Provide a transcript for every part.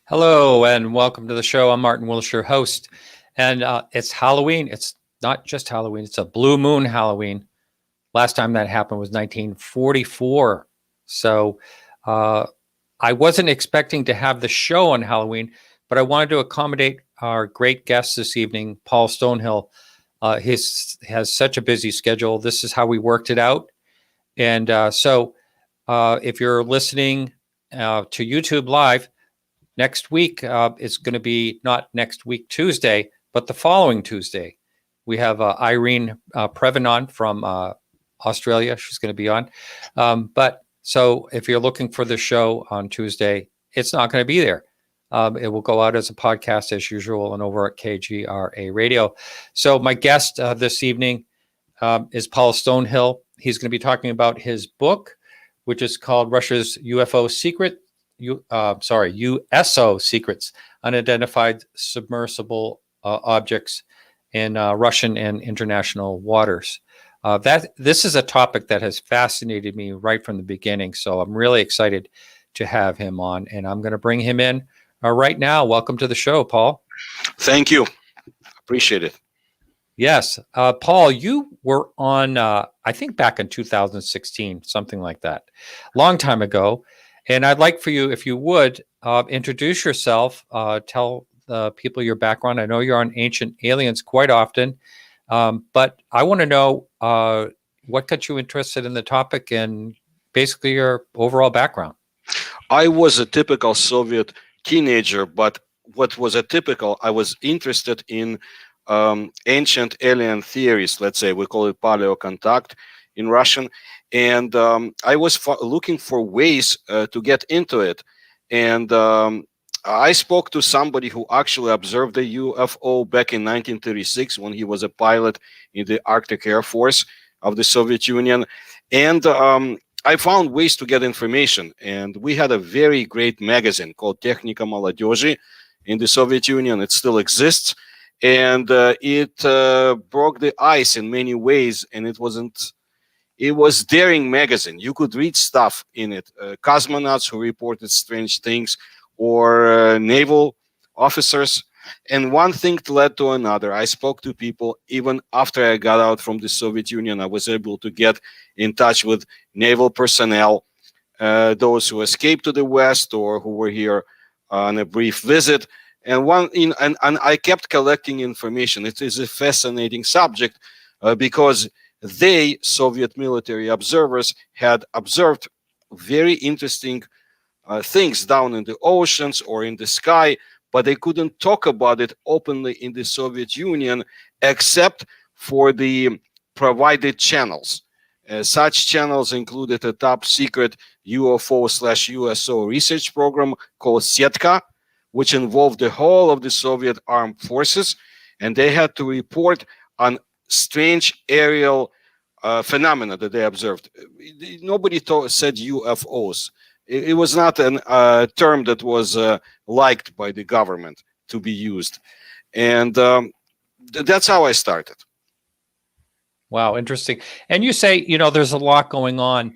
Hello and welcome to the show. I'm Martin Wilshire, host, and it's Halloween. It's not just Halloween; it's a blue moon Halloween. Last time that happened was 1944. So I wasn't expecting to have the show on Halloween, but I wanted to accommodate our great guest this evening, Paul Stonehill. He has such a busy schedule. This is how we worked it out, and so if you're listening to YouTube Live. Next week is going to be not next week Tuesday, but the following Tuesday. We have Irene Prevenon from Australia. She's going to be on. But so if you're looking for the show on Tuesday, it's not going to be there. It will go out as a podcast as usual and over at KGRA Radio. So my guest this evening is Paul Stonehill. He's going to be talking about his book, which is called Russia's UFO Secret. USO secrets, unidentified submersible objects in Russian and international waters. This is a topic that has fascinated me right from the beginning. So I'm really excited to have him on, and I'm going to bring him in right now. Welcome to the show, Paul. Thank you. Appreciate it. Yes. Paul, you were on, I think back in 2016, something like that, long time ago. And I'd like for you, if you would, introduce yourself, tell the people your background. I know you're on Ancient Aliens quite often, but I want to know what got you interested in the topic and basically your overall background. I was a typical Soviet teenager, but what was atypical, I was interested in ancient alien theories, let's say, we call it paleocontact in Russian. And I was looking for ways to get into it. And I spoke to somebody who actually observed a UFO back in 1936 when he was a pilot in the Arctic Air Force of the Soviet Union. And I found ways to get information. And we had a very great magazine called Technika Молодежи in the Soviet Union. It still exists. And it broke the ice in many ways. And it was daring magazine. You could read stuff in it. Cosmonauts who reported strange things, or naval officers. And one thing led to another. I spoke to people even after I got out from the Soviet Union. I was able to get in touch with naval personnel, those who escaped to the West or who were here on a brief visit. And I kept collecting information. It is a fascinating subject because Soviet military observers, had observed very interesting things down in the oceans or in the sky, but they couldn't talk about it openly in the Soviet Union except for the provided channels. Such channels included a top secret UFO/USO research program called Setka, which involved the whole of the Soviet armed forces, and they had to report on strange aerial phenomena that they observed. Nobody said UFOs. It was not a term that was liked by the government to be used. And that's how I started. Wow, interesting. And you say, there's a lot going on.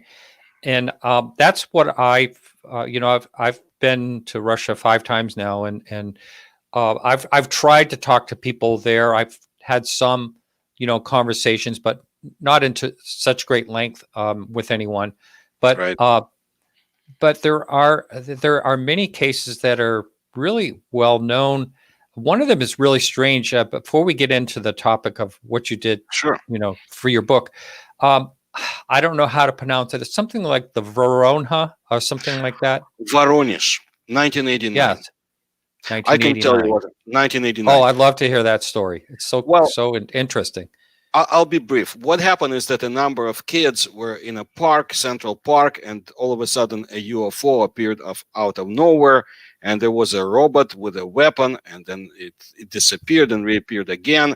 And that's what I've been to Russia 5 times now. And I've tried to talk to people there. I've had some conversations, but not into such great length with anyone. But right. But there are many cases that are really well known. One of them is really strange. Before we get into the topic of what you did, sure, for your book, I don't know how to pronounce it. It's something like the Voronezh or something like that. Voronezh, 1989. Yes. I can tell you what, 1989. Oh, I'd love to hear that story. It's so interesting. I'll be brief. What happened is that a number of kids were in a park, Central Park, and all of a sudden a UFO appeared out of nowhere, and there was a robot with a weapon, and then it disappeared and reappeared again.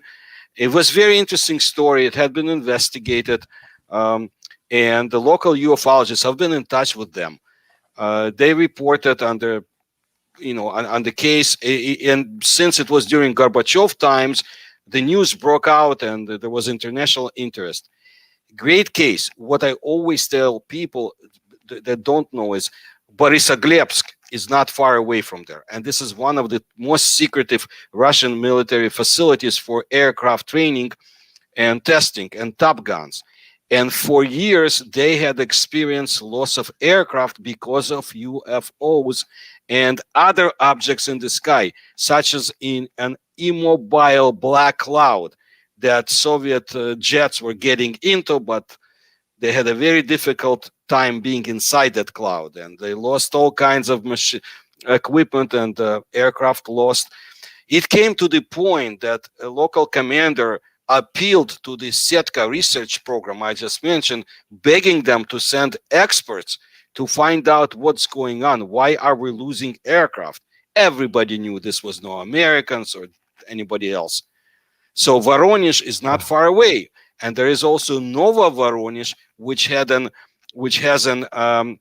It was a very interesting story. It had been investigated, and the local ufologists have been in touch with them. They reported on the case, and since it was during Gorbachev times, the news broke out and there was international interest. Great case. What I always tell people that don't know is Borisogledsk is not far away from there. And this is one of the most secretive Russian military facilities for aircraft training and testing and Top Guns. And for years, they had experienced loss of aircraft because of UFOs and other objects in the sky, such as in an immobile black cloud that Soviet jets were getting into, but they had a very difficult time being inside that cloud, and they lost all kinds of equipment, and aircraft lost. It came to the point that a local commander appealed to the Setka research program I just mentioned, begging them to send experts to find out what's going on. Why are we losing aircraft? Everybody knew this was no Americans or anybody else. So Voronezh is not far away, and there is also Nova Voronezh, which has an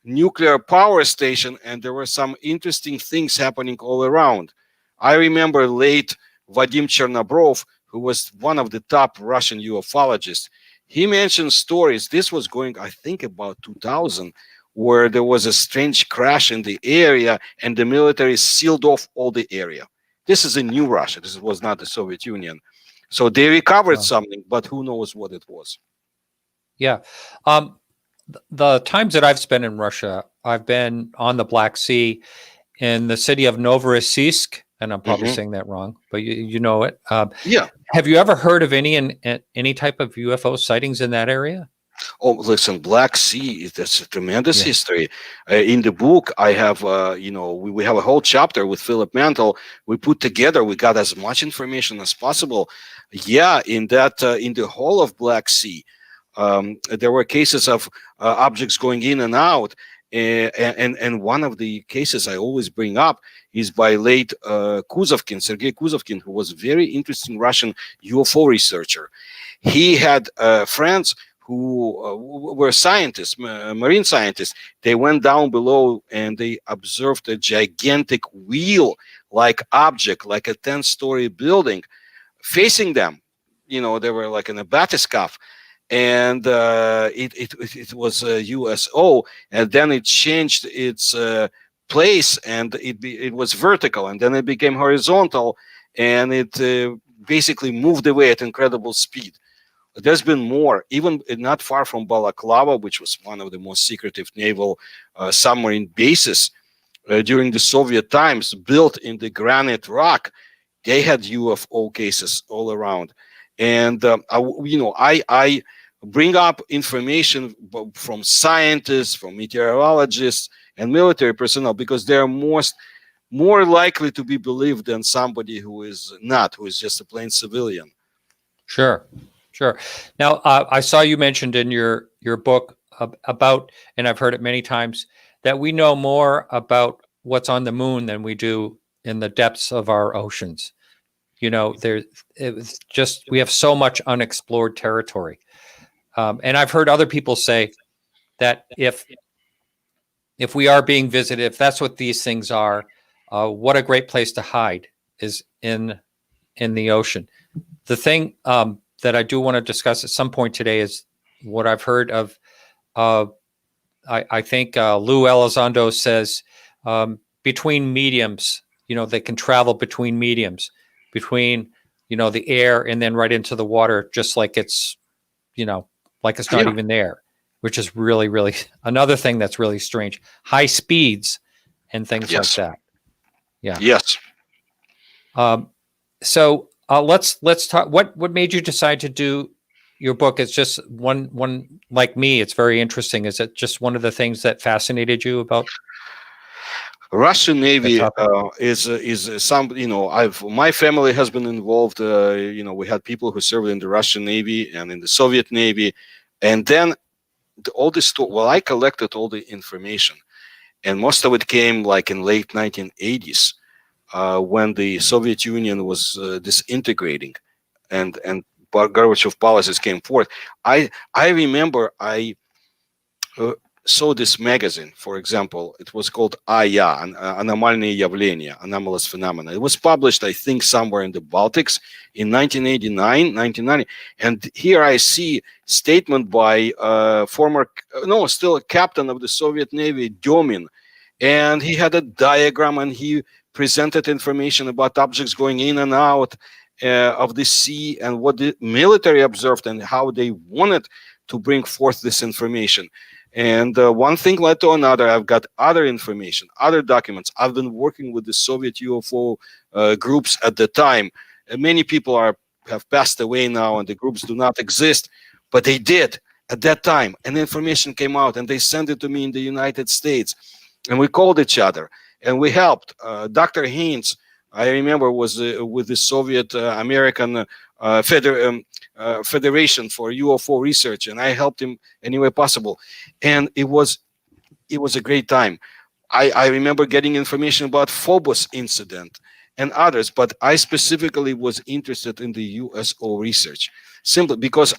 nuclear power station, and there were some interesting things happening all around. I remember late Vadim Chernobrov, who was one of the top Russian ufologists. He mentioned stories. This was going, I think, about 2000, where there was a strange crash in the area, and the military sealed off all the area. This is in New Russia. This was not the Soviet Union. So they recovered something, but who knows what it was. Yeah. The times that I've spent in Russia, I've been on the Black Sea in the city of Novorossiysk, and I'm probably saying that wrong, but you know it. Yeah. Have you ever heard of any type of UFO sightings in that area? Oh, listen, Black Sea, that's a tremendous history. In the book, I have, we have a whole chapter with Philip Mantle. We put together, we got as much information as possible. Yeah, in the whole of Black Sea, there were cases of objects going in and out. And one of the cases I always bring up is by late Kuzovkin, Sergei Kuzovkin, who was a very interesting Russian UFO researcher. He had friends who were scientists, marine scientists. They went down below and they observed a gigantic wheel-like object, like a 10-story building, facing them. They were like in a bathyscaphe. And it was a USO, and then it changed its place, and it was vertical, and then it became horizontal, and it basically moved away at incredible speed. There's been more, even not far from Balaclava, which was one of the most secretive naval submarine bases during the Soviet times, built in the granite rock. They had UFO cases all around. And, I bring up information from scientists, from meteorologists, and military personnel, because they're more likely to be believed than somebody who is just a plain civilian. Sure. Now, I saw you mentioned in your book about, and I've heard it many times, that we know more about what's on the moon than we do in the depths of our oceans. We have so much unexplored territory. And I've heard other people say that if we are being visited, if that's what these things are, what a great place to hide is in the ocean. The thing that I do want to discuss at some point today is what I've heard of. I think Lou Elizondo says between mediums, they can travel between mediums, between the air and then right into the water, just like it's like it's not even there, which is really, really another thing that's really strange. High speeds and things like that. Yeah. Yes. So let's talk. What made you decide to do your book? It's just one like me. It's very interesting. Is it just one of the things that fascinated you about Russian Navy? Is some my family has been involved. We had people who served in the Russian Navy and in the Soviet Navy, and then I collected all the information, and most of it came like in late 1980s. When the Soviet Union was disintegrating and Gorbachev policies came forth. I remember I saw this magazine, for example. It was called AYA, Anomalные явления, Anomalous Phenomena. It was published, I think, somewhere in the Baltics in 1989, 1990. And here I see statement by still a captain of the Soviet Navy, Dyomin. and he had a diagram, and he presented information about objects going in and out of the sea, and what the military observed and how they wanted to bring forth this information. And one thing led to another. I've got other information, other documents. I've been working with the Soviet UFO groups at the time. And many people have passed away now, and the groups do not exist, but they did at that time. And the information came out, and they sent it to me in the United States. And we called each other, and we helped. Dr. Haynes, I remember, was with the Soviet American Federation for UFO Research, and I helped him any way possible. And it was a great time. I remember getting information about Phobos incident and others, but I specifically was interested in the USO research, simply because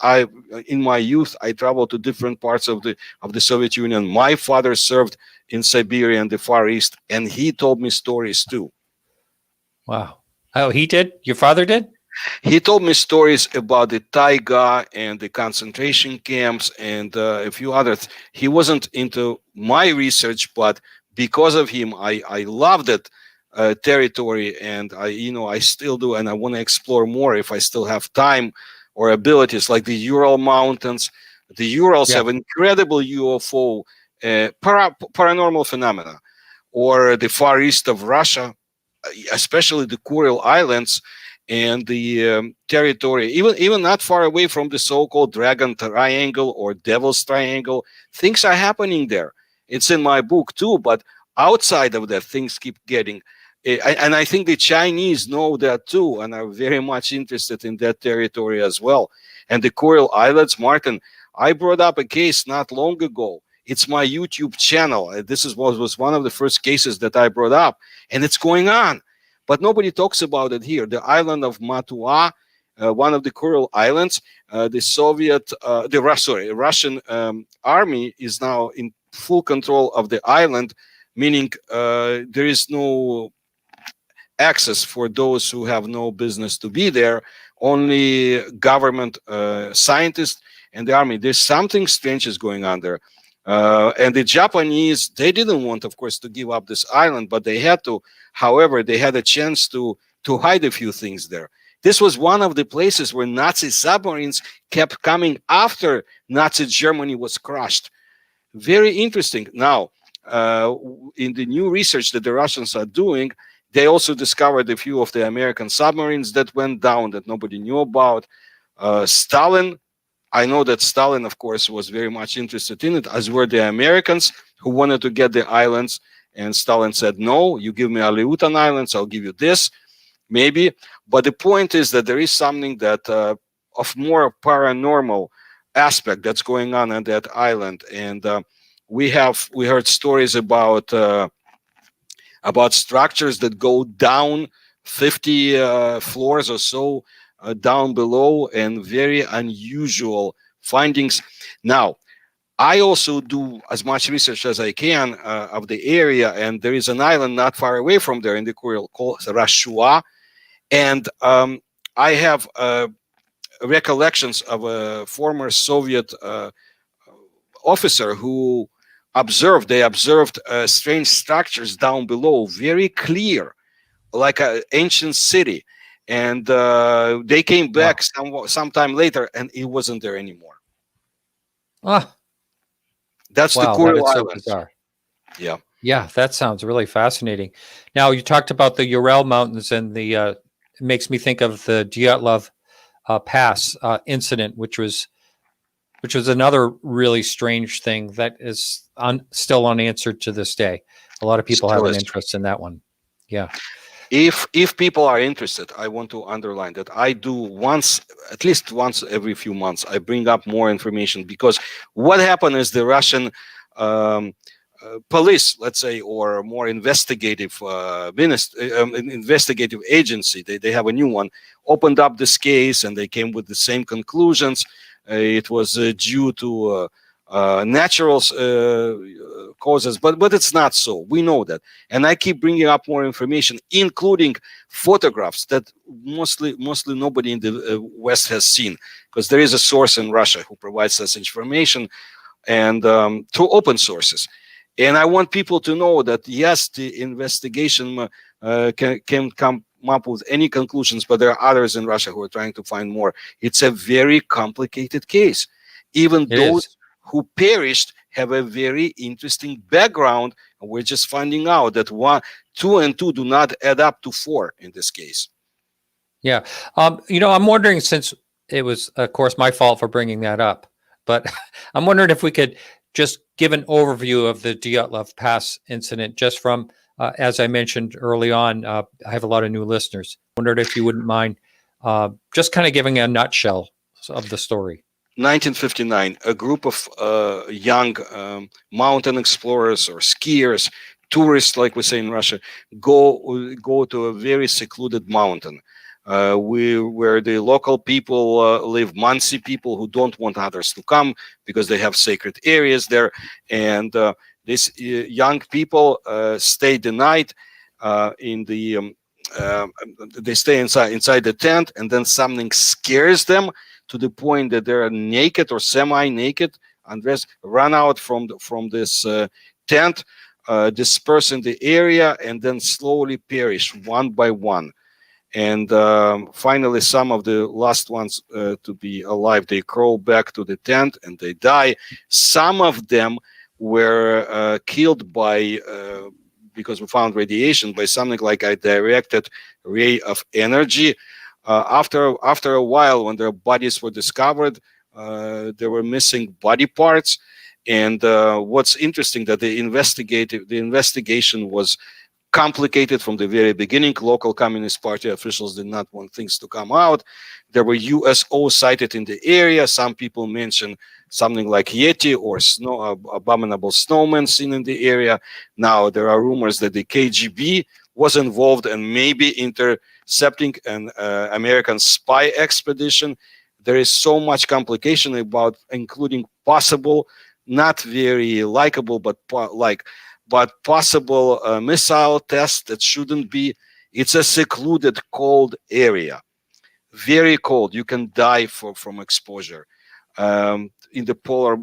in my youth, I traveled to different parts of the Soviet Union. My father served in Siberia and the Far East, and he told me stories too. Wow. Oh, he did? Your father did? He told me stories about the taiga and the concentration camps and a few others. He wasn't into my research, but because of him, I loved it. Territory, and I still do, and I want to explore more if I still have time or abilities, like the Ural Mountains. The Urals have incredible UFO paranormal phenomena, or the Far East of Russia, especially the Kuril Islands and the territory, even not far away from the so-called Dragon Triangle or Devil's Triangle. Things are happening there. It's in my book too, but outside of that, things keep getting. And I think the Chinese know that too, and are very much interested in that territory as well. And the Kuril Islands, Martin, I brought up a case not long ago. It's my YouTube channel. This was one of the first cases that I brought up, and it's going on, but nobody talks about it here. The island of Matua, one of the Kuril Islands, the Russian army is now in full control of the island, meaning there is no access for those who have no business to be there, only government scientists and the army. There's something strange is going on there. And the Japanese, they didn't want, of course, to give up this island, but they had to. However, they had a chance to hide a few things there. This was one of the places where Nazi submarines kept coming after Nazi Germany was crushed. Very interesting. Now, in the new research that the Russians are doing, they also discovered a few of the American submarines that went down that nobody knew about. Stalin, I know that Stalin, of course, was very much interested in it, as were the Americans who wanted to get the islands. And Stalin said, no, you give me Aleutian Islands, I'll give you this, maybe. But the point is that there is something that of more paranormal aspect that's going on that island. And we heard stories about structures that go down 50 floors or so down below, and very unusual findings. Now, I also do as much research as I can of the area, and there is an island not far away from there in the Kuril called Rashua, and I have recollections of a former Soviet officer who observed strange structures down below, very clear, like an ancient city. And they came back sometime later, and it wasn't there anymore. That's the Kuril Islands. So bizarre. Yeah, that sounds really fascinating. Now, you talked about the Ural Mountains, and it makes me think of the Dyatlov Pass incident, which was another really strange thing that is still unanswered to this day. A lot of people have an interest in that one. Yeah. If people are interested, I want to underline that I do at least once every few months, I bring up more information, because what happened is the Russian police, let's say, or more investigative investigative agency, they have a new one, opened up this case, and they came with the same conclusions. It was due to natural causes, but it's not so. We know that, and I keep bringing up more information, including photographs that mostly nobody in the West has seen, because there is a source in Russia who provides us information, and through open sources. And I want people to know that, yes, the investigation can come up with any conclusions, but there are others in Russia who are trying to find more. It's a very complicated case. Even It those is. who perished have a very interesting background. And we're just finding out that 2 and 2 do not add up to 4 in this case. Yeah. I'm wondering, since it was, of course, my fault for bringing that up, but I'm wondering if we could just give an overview of the Dyatlov Pass incident, just from, as I mentioned early on, I have a lot of new listeners. Wondered if you wouldn't mind just kind of giving a nutshell of the story. 1959, a group of young mountain explorers or skiers, tourists, like we say in Russia, go to a very secluded mountain where the local people live, Mansi people who don't want others to come because they have sacred areas there. And these young people stay the night in the they stay inside the tent, and then something scares them to the point that they're naked or semi-naked, undressed, run out from this tent, disperse in the area, and then slowly perish one by one. And finally, some of the last ones to be alive, they crawl back to the tent and they die. Some of them were killed by, because we found radiation, by something like a directed ray of energy. After a while, when their bodies were discovered, they were missing body parts. And what's interesting, that the investigation was complicated from the very beginning. Local Communist Party officials did not want things to come out. There were USO sighted in the area. Some people mention something like Yeti or abominable snowmen seen in the area. Now there are rumors that the KGB was involved and maybe intercepting an American spy expedition. There is so much complication about, including possible, not very likable, but possible missile tests that shouldn't be. It's a secluded, cold area, very cold. You can die from exposure in the polar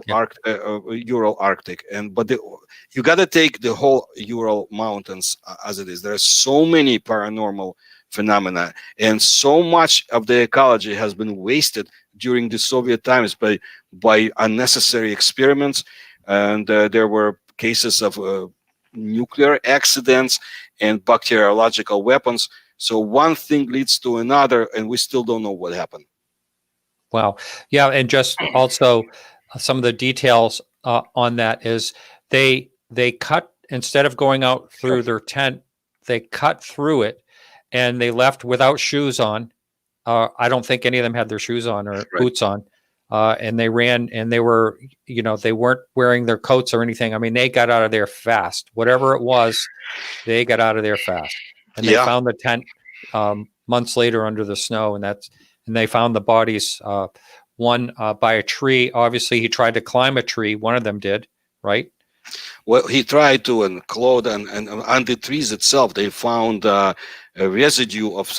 Ural Arctic. But you got to take the whole Ural Mountains as it is. There are so many paranormal phenomena, and so much of the ecology has been wasted during the Soviet times by unnecessary experiments. And there were cases of nuclear accidents and bacteriological weapons. So one thing leads to another, and we still don't know what happened. Wow. Yeah. And just also some of the details on that is they cut, instead of going out through their tent, they cut through it, and they left without shoes on. I don't think any of them had their shoes on or boots on. And they ran, and they were, they weren't wearing their coats or anything. I mean, they got out of there fast. Whatever it was, they got out of there fast. And they found the tent months later under the snow, and they found the bodies. One by a tree. Obviously, he tried to climb a tree. One of them did, right? Well, he tried to, and clawed, and on the trees itself, they found a residue of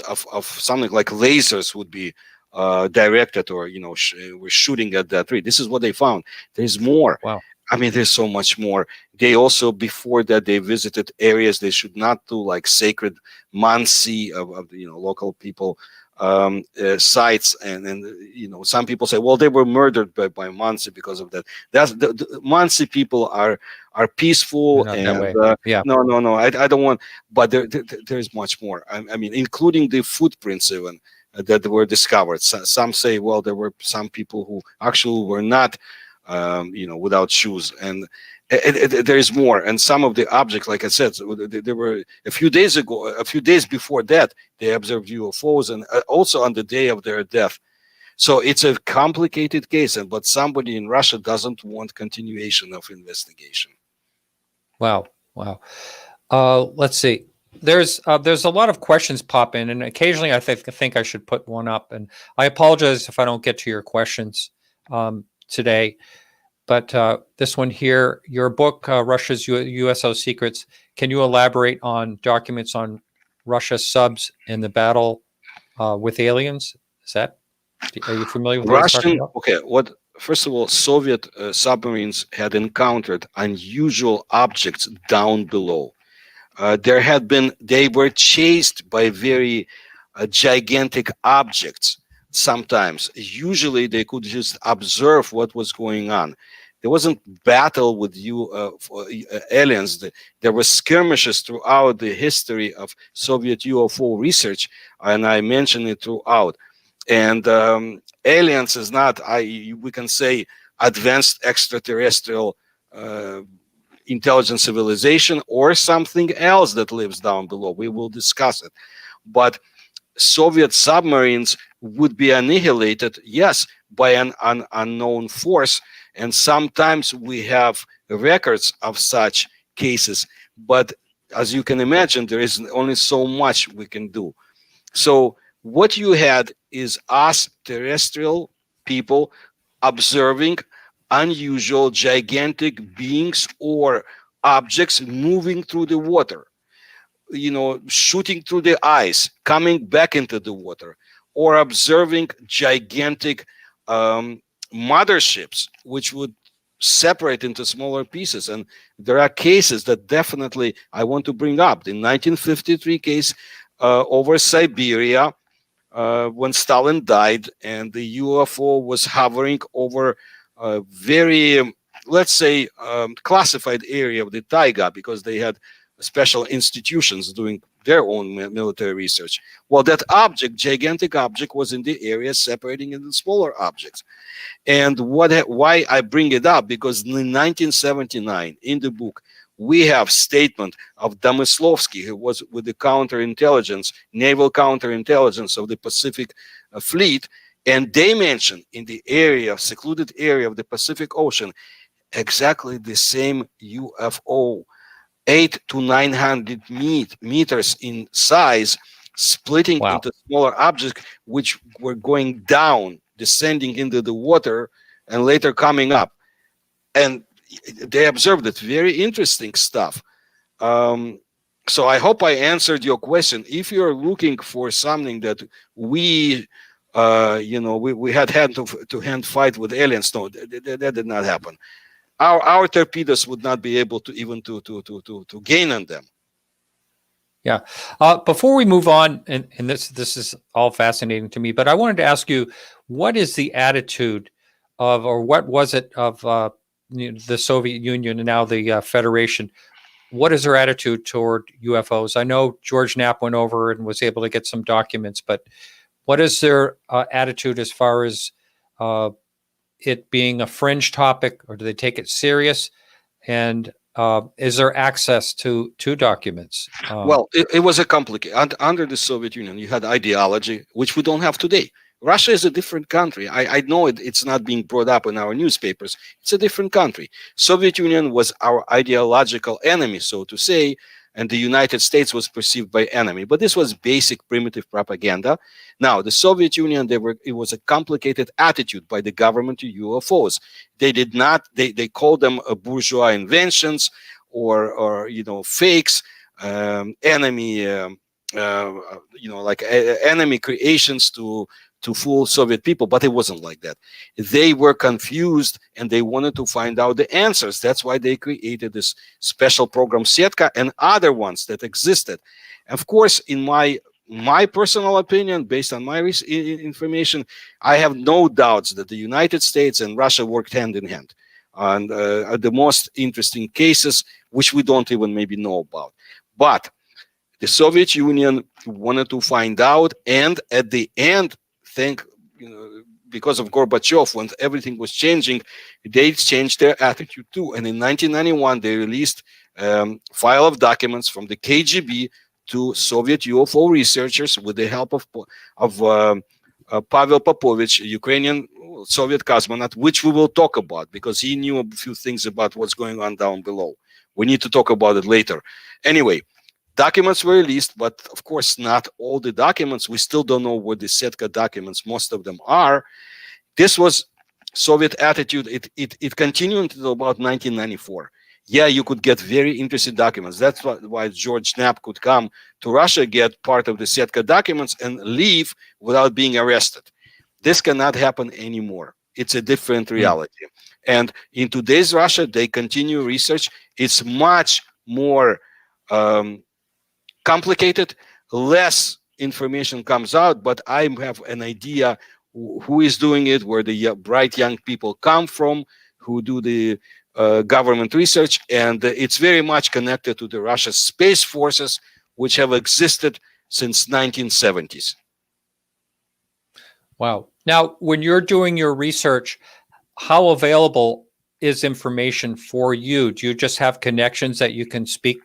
something like lasers would be directed, or were shooting at that tree. This is what they found. There's more. Wow. I mean, there's so much more. They also, before that, they visited areas they should not do, like sacred mansi of local people sites, and some people say, well, they were murdered by Mansi because of that. That's the Mansi people are peaceful, and no, I don't want. But there's much more. I mean, including the footprints even that were discovered. Some say, well, there were some people who actually were not, without shoes, and there is more. And some of the objects, like I said, there were a few days before that, they observed UFOs, and also on the day of their death. So it's a complicated case, but somebody in Russia doesn't want continuation of investigation. Wow. Let's see. There's a lot of questions pop in, and occasionally I think I should put one up. And I apologize if I don't get to your questions today. But this one here, your book, Russia's USO Secrets, can you elaborate on documents on Russia's subs in the battle with aliens? Are you familiar with what I'm talking about? Okay, first of all, Soviet submarines had encountered unusual objects down below. They were chased by very gigantic objects sometimes. Usually they could just observe what was going on. There wasn't battle with aliens. There were skirmishes throughout the history of Soviet UFO research, and I mentioned it throughout. And aliens is not, we can say, advanced extraterrestrial intelligent civilization or something else that lives down below. We will discuss it. But Soviet submarines would be annihilated, yes, by an unknown force. And sometimes we have records of such cases. But as you can imagine, there is only so much we can do. So what you had is us terrestrial people observing unusual gigantic beings or objects moving through the water, shooting through the ice, coming back into the water, or observing gigantic motherships, which would separate into smaller pieces. And there are cases that definitely I want to bring up. The 1953 case over Siberia, when Stalin died, and the UFO was hovering over a very, let's say, classified area of the taiga, because they had special institutions doing their own military research. Well, that object, gigantic object, was in the area separating into smaller objects. And why I bring it up, because in 1979, in the book, we have statement of Damyslovsky, who was with the counterintelligence, naval counterintelligence of the Pacific Fleet, and they mention in the area, secluded area of the Pacific Ocean, exactly the same UFO, 800 to 900 meters in size, splitting into smaller objects, which were going down, descending into the water, and later coming up. And they observed it. Very interesting stuff. So I hope I answered your question. If you're looking for something that we had hand-to-hand fight with aliens, no, that did not happen. Our torpedoes would not be able to even to gain on them. Yeah. Before we move on, and this is all fascinating to me, but I wanted to ask you, what is the attitude of, or what was it of the Soviet Union and now the Federation? What is their attitude toward UFOs? I know George Knapp went over and was able to get some documents, but what is their attitude as far as it being a fringe topic, or do they take it serious? And is there access to documents? Well, it was a complicated. Under the Soviet Union, you had ideology, which we don't have today. Russia is a different country. I know it's not being brought up in our newspapers. It's a different country. Soviet Union was our ideological enemy, so to say, and the United States was perceived by enemy. But this was basic primitive propaganda. Now, the Soviet Union, it was a complicated attitude by the government to UFOs. They did not, they called them bourgeois inventions or fakes, enemy, enemy creations to fool Soviet people, but it wasn't like that. They were confused and they wanted to find out the answers. That's why they created this special program, Setka, and other ones that existed. Of course, in my personal opinion, based on my information, I have no doubts that the United States and Russia worked hand in hand on the most interesting cases, which we don't even maybe know about. But the Soviet Union wanted to find out, and at the end, because of Gorbachev, when everything was changing, they changed their attitude too. And in 1991, they released file of documents from the KGB to Soviet UFO researchers with the help of Pavel Popovich, Ukrainian Soviet cosmonaut, which we will talk about because he knew a few things about what's going on down below. We need to talk about it later. Anyway, documents were released, but of course not all the documents. We still don't know what the Setka documents, most of them are. This was Soviet attitude. It continued until about 1994. Yeah, you could get very interesting documents. That's why George Knapp could come to Russia, get part of the Setka documents, and leave without being arrested. This cannot happen anymore. it's a different reality. And in today's Russia, they continue research. It's much more complicated, less information comes out, but I have an idea who is doing it, where the bright young people come from, who do the government research, and it's very much connected to the Russian space forces, which have existed since 1970s. Wow. Now, when you're doing your research, how available is information for you? Do you just have connections that you can speak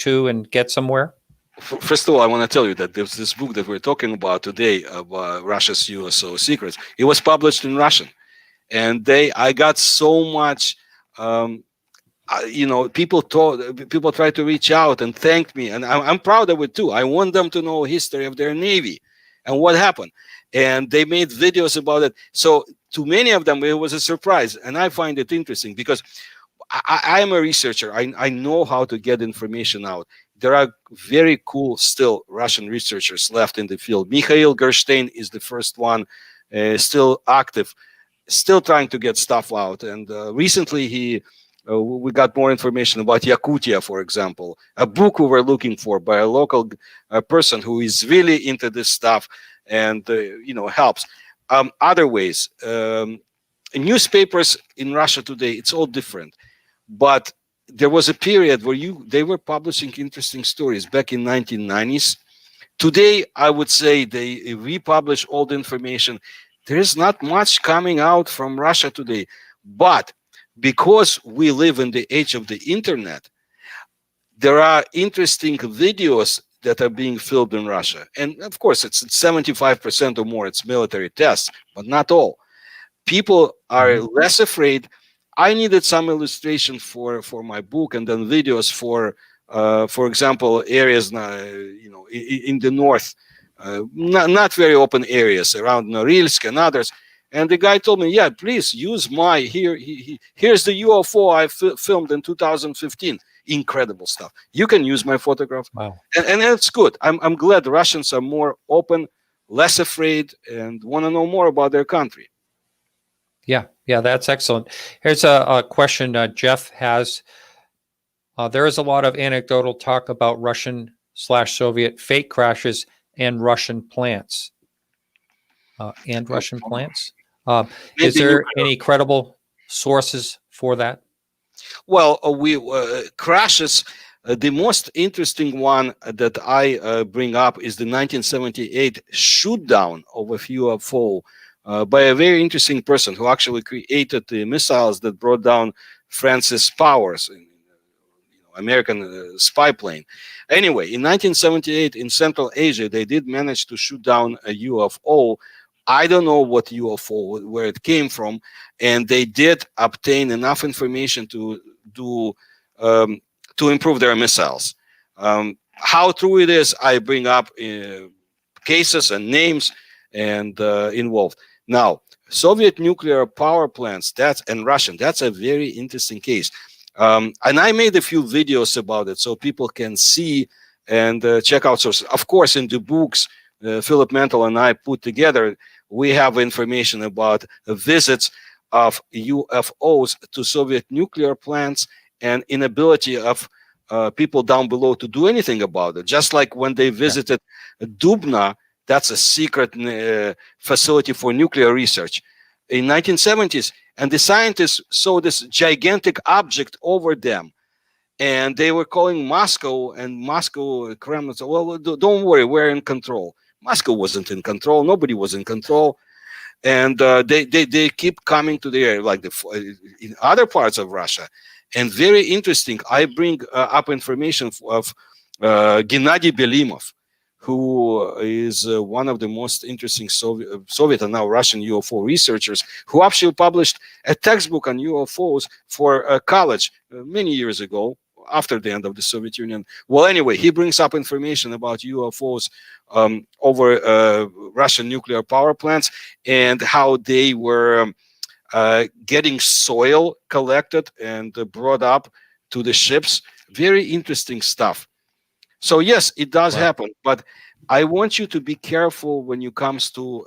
to and get somewhere? First of all, I want to tell you that there's this book that we're talking about today about Russia's USO secrets. It was published in Russian, and I got so much. People try to reach out and thank me, and I'm proud of it too. I want them to know history of their Navy and what happened, and they made videos about it. So to many of them, it was a surprise, and I find it interesting because I am a researcher. I know how to get information out. There are very cool still Russian researchers left in the field. Mikhail Gerstein is the first one, still active, still trying to get stuff out. And recently we got more information about Yakutia, for example, a book we were looking for by a local person who is really into this stuff and helps. Other ways, newspapers in Russia today, it's all different. But there was a period where they were publishing interesting stories back in 1990s. Today, I would say they republish all the information. There is not much coming out from Russia today. But because we live in the age of the internet, there are interesting videos that are being filmed in Russia. And of course, it's 75% or more, it's military tests, but not all. People are less afraid. I needed some illustration for my book, and then videos for example, areas in the north, not very open areas around Norilsk and others. And the guy told me, yeah, please use here's the UFO I filmed in 2015. Incredible stuff. You can use my photograph. Wow. And that's good. I'm glad the Russians are more open, less afraid, and want to know more about their country. Yeah, that's excellent. Here's a question Jeff has. There is a lot of anecdotal talk about Russian/Soviet fake crashes and Russian plants. Is there any credible sources for that? Well, crashes. The most interesting one that I bring up is the 1978 shoot down of a UFO by a very interesting person who actually created the missiles that brought down Francis Powers, American spy plane. Anyway, in 1978 in Central Asia, they did manage to shoot down a UFO. I don't know what UFO, where it came from, and they did obtain enough information to improve their missiles. How true it is, I bring up cases and names and involved. Now, Soviet nuclear power plants, and Russian, that's a very interesting case. And I made a few videos about it so people can see and check out sources. Of course, in the books Philip Mantle and I put together, we have information about visits of UFOs to Soviet nuclear plants and inability of people down below to do anything about it. Just like when they visited Dubna, that's a secret facility for nuclear research in 1970s. And the scientists saw this gigantic object over them. And they were calling Moscow, and Moscow, Kremlin said, well, don't worry, we're in control. Moscow wasn't in control. Nobody was in control. And they keep coming to the area, like in other parts of Russia. And very interesting, I bring up information of Gennady Belimov, who is one of the most interesting Soviet and now Russian UFO researchers, who actually published a textbook on UFOs for college many years ago, after the end of the Soviet Union. Well, anyway, he brings up information about UFOs over Russian nuclear power plants and how they were getting soil collected and brought up to the ships. Very interesting stuff. So yes, it does happen, but I want you to be careful when it comes to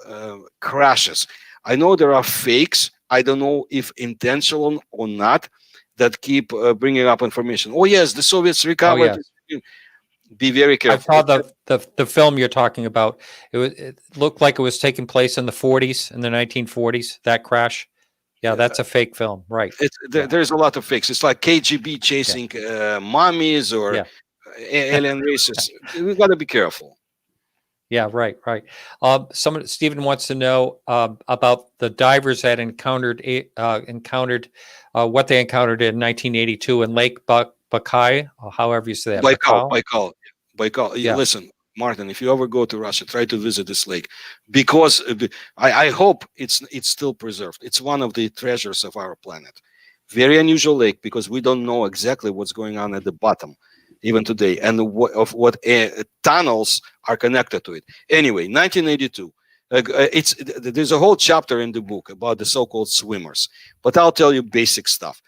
crashes. I know there are fakes I don't know if intentional or not, that keep bringing up information. Oh yes, the Soviets Oh recovered. yes. Be very I careful. saw the film you're talking about. It looked like it was taking place in the 40s, in the 1940s. That crash. Yeah, that's a fake film, right? Yeah, There's a lot of fakes. It's like KGB yeah, chasing mummies or yeah, alien races. We got to be careful. yeah. Right, right. Stephen wants to know about the divers that encountered what they encountered in 1982 in Lake Baikal, or however you say that, Baikal, Baikal. Baikal, Baikal. Yeah. Listen, Martin, if you ever go to Russia, try to visit this lake, because I hope it's still preserved. It's one of the treasures of our planet. Very unusual lake, because we don't know exactly what's going on at the bottom, even today, and what tunnels are connected to it. Anyway, 1982. There's a whole chapter in the book about the so-called swimmers, but I'll tell you basic stuff.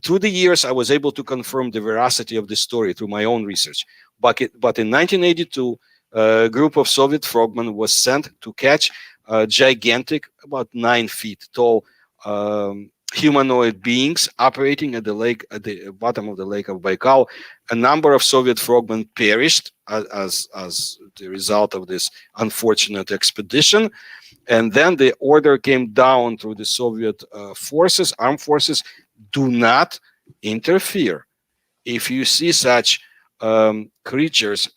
Through the years, I was able to confirm the veracity of the story through my own research. But in 1982, a group of Soviet frogmen was sent to catch gigantic, about 9 feet tall, humanoid beings operating at the lake, at the bottom of the lake of Baikal. A number of Soviet frogmen perished as the result of this unfortunate expedition. And then the order came down through the Soviet forces, armed forces: do not interfere. If you see such creatures,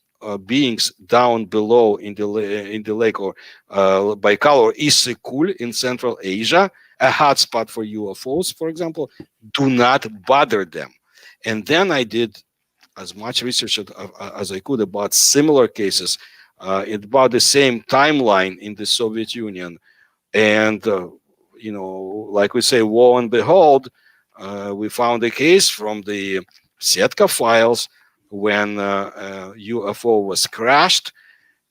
beings down below in the lake or Baikal or Issyk-Kul in Central Asia, a hotspot for UFOs, for example, do not bother them. And then I did as much research as I could about similar cases, about the same timeline in the Soviet Union. And, like we say, lo and behold, we found a case from the Setka files when UFO was crashed,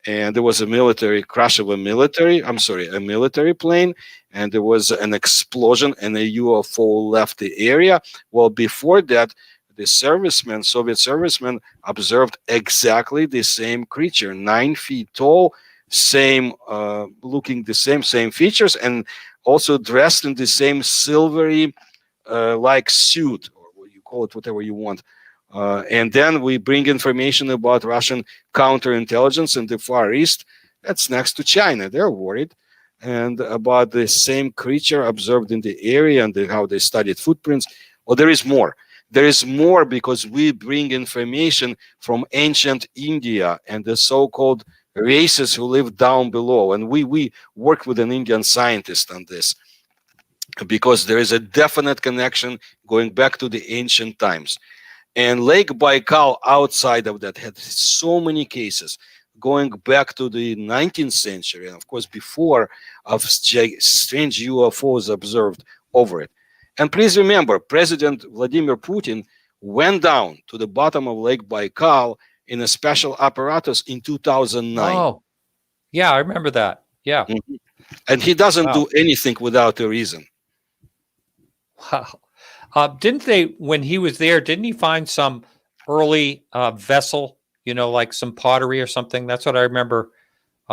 and there was a crash of a military plane, and there was an explosion and a UFO left the area. Well, before that, the Soviet servicemen observed exactly the same creature, 9 feet tall, same looking the same features, and also dressed in the same silvery like suit, or what you call it, whatever you want. And then we bring information about Russian counterintelligence in the Far East. That's next to China. They're worried. And about the same creature observed in the area, and how they studied footprints. Well, there is more. There is more, because we bring information from ancient India and the so-called races who live down below. And we work with an Indian scientist on this, because there is a definite connection going back to the ancient times. And Lake Baikal outside of that had so many cases going back to the 19th century, and of course before, of strange UFOs observed over it. And please remember, President Vladimir Putin went down to the bottom of Lake Baikal in a special apparatus in 2009. Oh, yeah, I remember that. Yeah. Mhm. And he doesn't Wow. do anything without a reason. Wow. When he was there, didn't he find some early vessel, like some pottery or something? That's what I remember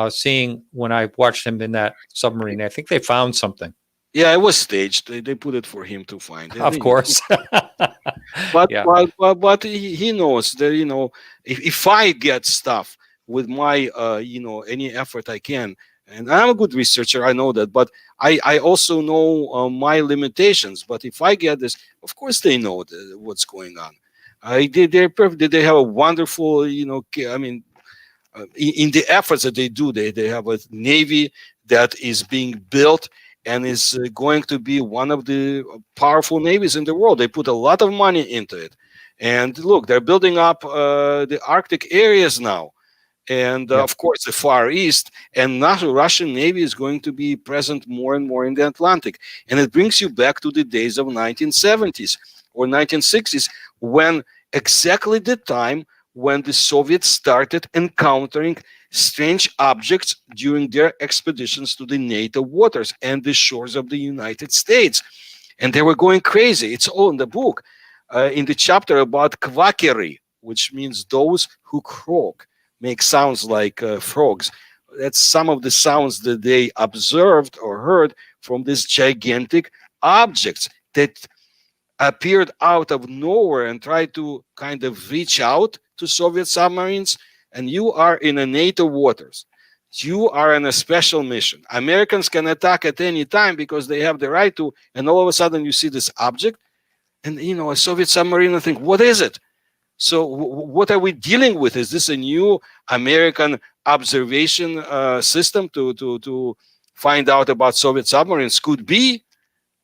seeing when I watched him in that submarine. I think they found something. Yeah, it was staged. They put it for him to find. Of course. But Yeah. but he knows that, if I get stuff with my any effort I can, and I'm a good researcher, I know that, but I also know my limitations. But if I get this, of course they know what's going on. They're perfect. They have a wonderful, I mean, in the efforts that they do, they have a navy that is being built and is going to be one of the powerful navies in the world. They put a lot of money into it. And look, they're building up the Arctic areas now. And Yeah. of course, the Far East. And now the Russian Navy is going to be present more and more in the Atlantic. And it brings you back to the days of 1970s or 1960s, when exactly the time when the Soviets started encountering strange objects during their expeditions to the NATO waters and the shores of the United States. And they were going crazy. It's all in the book, in the chapter about kvakeri, which means those who croak, make sounds like frogs. That's some of the sounds that they observed or heard from these gigantic objects that appeared out of nowhere and tried to kind of reach out to Soviet submarines, and you are in a NATO waters. You are on a special mission. Americans can attack at any time because they have the right to, and all of a sudden you see this object, and you know, a Soviet submarine, and think, what is it? So what are we dealing with? Is this a new American observation system to find out about Soviet submarines? Could be,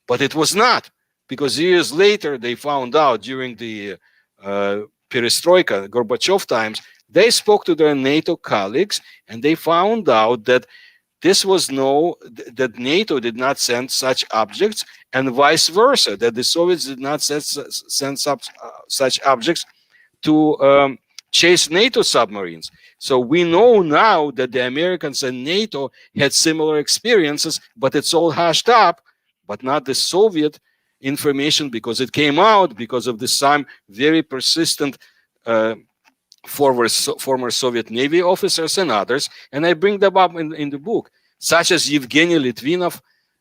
but it was not, because years later they found out during the perestroika, Gorbachev times, they spoke to their NATO colleagues and they found out that that NATO did not send such objects, and vice versa, that the Soviets did not send such objects to chase NATO submarines. So we know now that the Americans and NATO had similar experiences, but it's all hashed up, but not the Soviet information, because it came out because of some very persistent former Soviet Navy officers and others. And I bring them up in the book, such as Yevgeny Litvinov,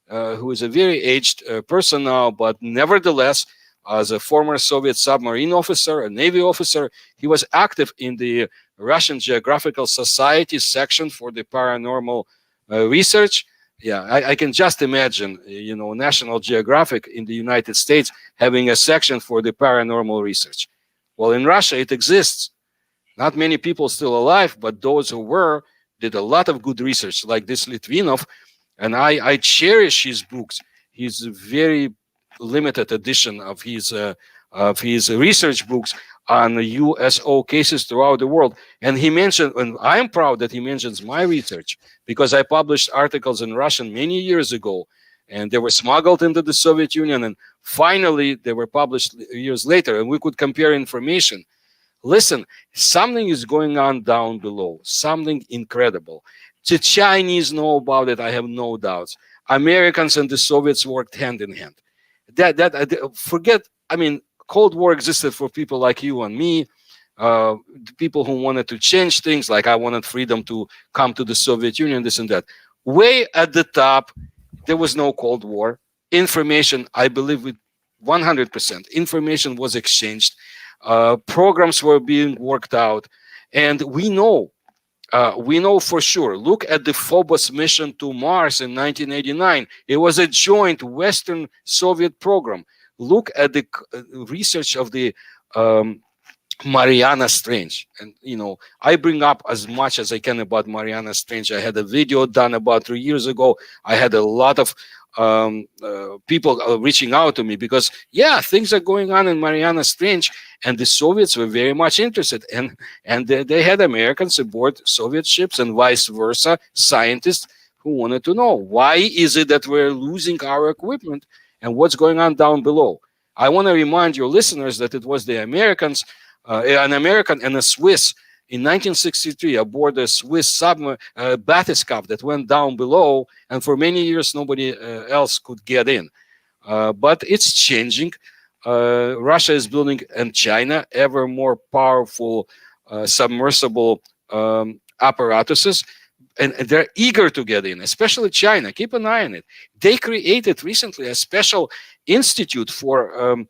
who is a very aged person now, but nevertheless, as a former Soviet submarine officer, a Navy officer, he was active in the Russian Geographical Society section for the paranormal research. Yeah, I can just imagine, you know, National Geographic in the United States having a section for the paranormal research. Well, in Russia, it exists. Not many people still alive, but those who were did a lot of good research, like this Litvinov, and I cherish his books. He's a very limited edition of his research books on USO cases throughout the world. And he mentioned, and I am proud that he mentions my research, because I published articles in Russian many years ago, and they were smuggled into the Soviet Union, and finally they were published years later, and we could compare information. Listen, something is going on down below, something incredible. The Chinese know about it, I have no doubts. Americans and the Soviets worked hand in hand. Forget, I mean, Cold War existed for people like you and me, people who wanted to change things, like I wanted freedom to come to the Soviet Union, this and that. Way at the top, there was no Cold War. Information, I believe with 100%, information was exchanged. Programs were being worked out, and we know for sure. Look at the Phobos mission to Mars in 1989. It was a joint Western Soviet program. Look at the research of the Mariana Trench, and you know, I bring up as much as I can about Mariana Trench. I had a video done about 3 years ago. I had a lot of people reaching out to me because, yeah, things are going on in Mariana Trench, and the Soviets were very much interested, and they had Americans aboard Soviet ships and vice versa, scientists who wanted to know, why is it that we're losing our equipment and what's going on down below. I want to remind your listeners that it was the Americans, an American and a Swiss in 1963 aboard a Swiss submarine, bathyscaphe, that went down below, and for many years nobody else could get in. But it's changing. Russia is building, and China, ever more powerful submersible apparatuses, and they're eager to get in, especially China. Keep an eye on it. They created recently a special institute for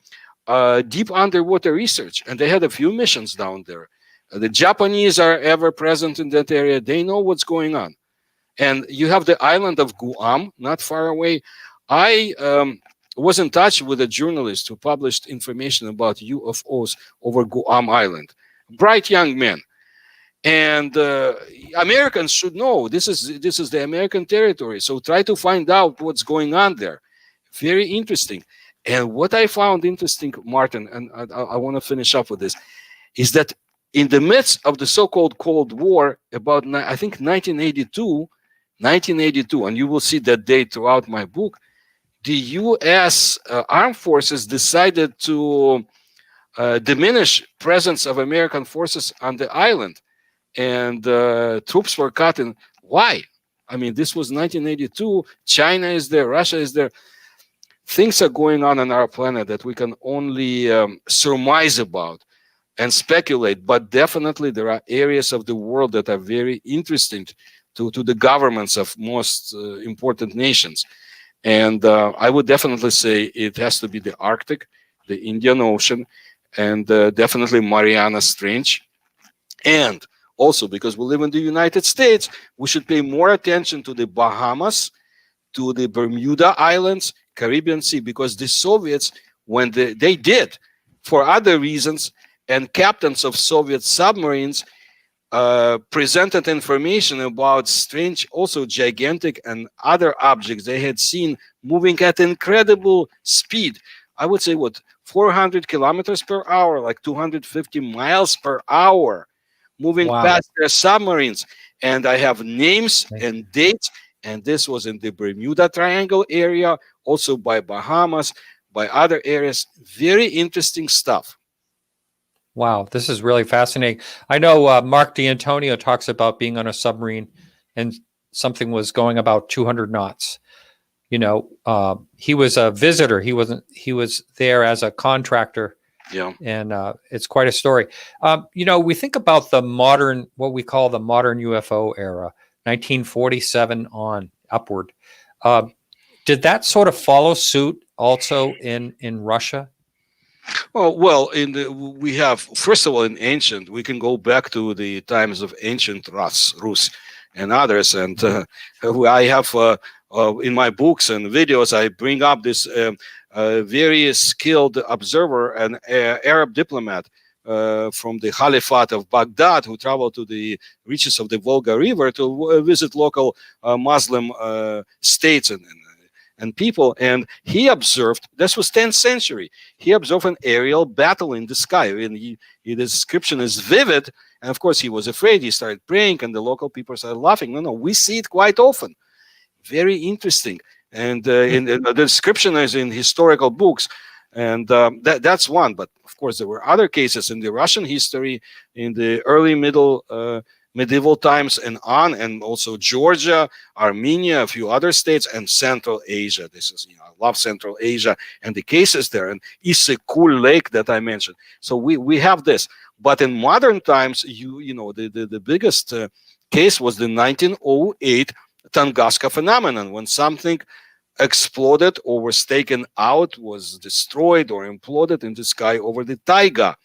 deep underwater research, and they had a few missions down there. The Japanese are ever present in that area. They know what's going on. And you have the island of Guam, not far away. I was in touch with a journalist who published information about UFOs over Guam Island. Bright young men. And Americans should know this is the American territory. So try to find out what's going on there. Very interesting. And what I found interesting, Martin, and I want to finish up with this, is that in the midst of the so-called Cold War, about, I think, 1982, and you will see that date throughout my book, the U.S. Armed Forces decided to diminish presence of American forces on the island, and troops were cut in. Why? I mean, this was 1982. China is there. Russia is there. Things are going on our planet that we can only surmise about and speculate, but definitely there are areas of the world that are very interesting to the governments of most important nations. And I would definitely say it has to be the Arctic, the Indian Ocean, and definitely Mariana Trench. And also, because we live in the United States, we should pay more attention to the Bahamas, to the Bermuda Islands, Caribbean Sea, because the Soviets, when they did, for other reasons, and captains of Soviet submarines presented information about strange, also gigantic and other objects they had seen moving at incredible speed. I would say, what, 400 kilometers per hour, like 250 miles per hour, moving past their submarines. And I have names and dates. And this was in the Bermuda Triangle area, also by Bahamas, by other areas. Very interesting stuff. Wow, this is really fascinating. I know Mark D'Antonio talks about being on a submarine and something was going about 200 knots. You know, he was a visitor. He was there as a contractor. Yeah. And it's quite a story. You know, we think about the modern, what we call the modern UFO era, 1947 on upward. Did that sort of follow suit also in Russia? Oh, well, we have, first of all, in ancient, we can go back to the times of ancient Rus and others. And I have, in my books and videos, I bring up this very skilled observer, an Arab diplomat from the Caliphate of Baghdad, who traveled to the reaches of the Volga River to visit local Muslim states and people. And he observed, this was 10th century, he observed an aerial battle in the sky. And the description is vivid. And of course, he was afraid. He started praying, and the local people started laughing. No, we see it quite often. Very interesting. And the description is in historical books. And that's one. But of course, there were other cases in the Russian history in the early medieval times and on, and also Georgia, Armenia, a few other states, and Central Asia. This is, I love Central Asia and the cases there, and Issyk-Kul Lake that I mentioned. So we have this. But in modern times, the biggest case was the 1908 Tunguska phenomenon, when something exploded or was taken out, was destroyed or imploded in the sky over the taiga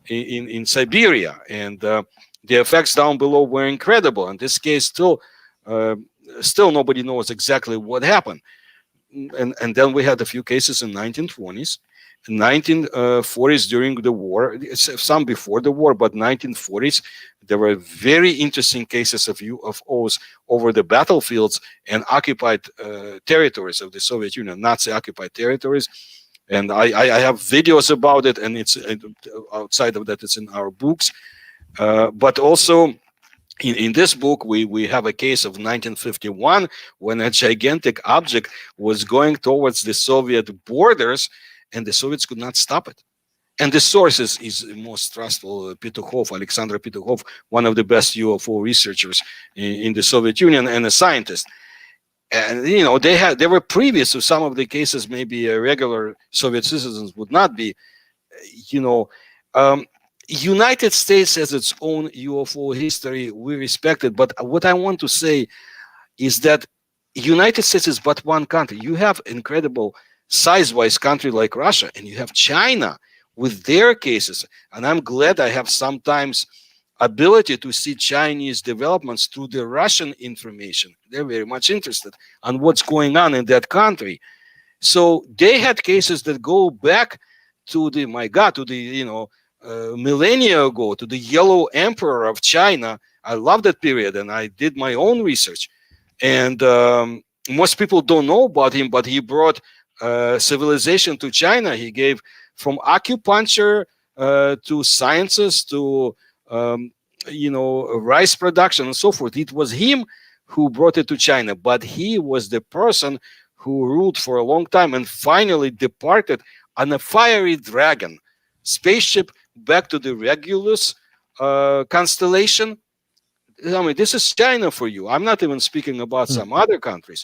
in Siberia. And the effects down below were incredible. In this case, still nobody knows exactly what happened. And then we had a few cases in 1920s, 1940s during the war, some before the war, but 1940s, there were very interesting cases of UFOs over the battlefields and occupied territories of the Soviet Union, Nazi-occupied territories. And I have videos about it, and it's outside of that, it's in our books. But also, in this book, we have a case of 1951 when a gigantic object was going towards the Soviet borders, and the Soviets could not stop it. And the source is most trustful, Petukhov, Alexander Petukhov, one of the best UFO researchers in the Soviet Union and a scientist. And they were previous to some of the cases. Maybe regular Soviet citizens would not be. United States has its own UFO history. We respect it, but what I want to say is that United States is but one country. You have incredible size-wise country like Russia, and you have China with their cases. And I'm glad I have sometimes ability to see Chinese developments through the Russian information. They're very much interested on what's going on in that country. So they had cases that go back to the millennia ago, to the Yellow Emperor of China. I love that period, and I did my own research. And most people don't know about him, but he brought civilization to China. He gave from acupuncture to sciences to rice production and so forth. It was him who brought it to China, but he was the person who ruled for a long time and finally departed on a fiery dragon spaceship back to the Regulus constellation. I mean, this is China for you. I'm not even speaking about some other countries.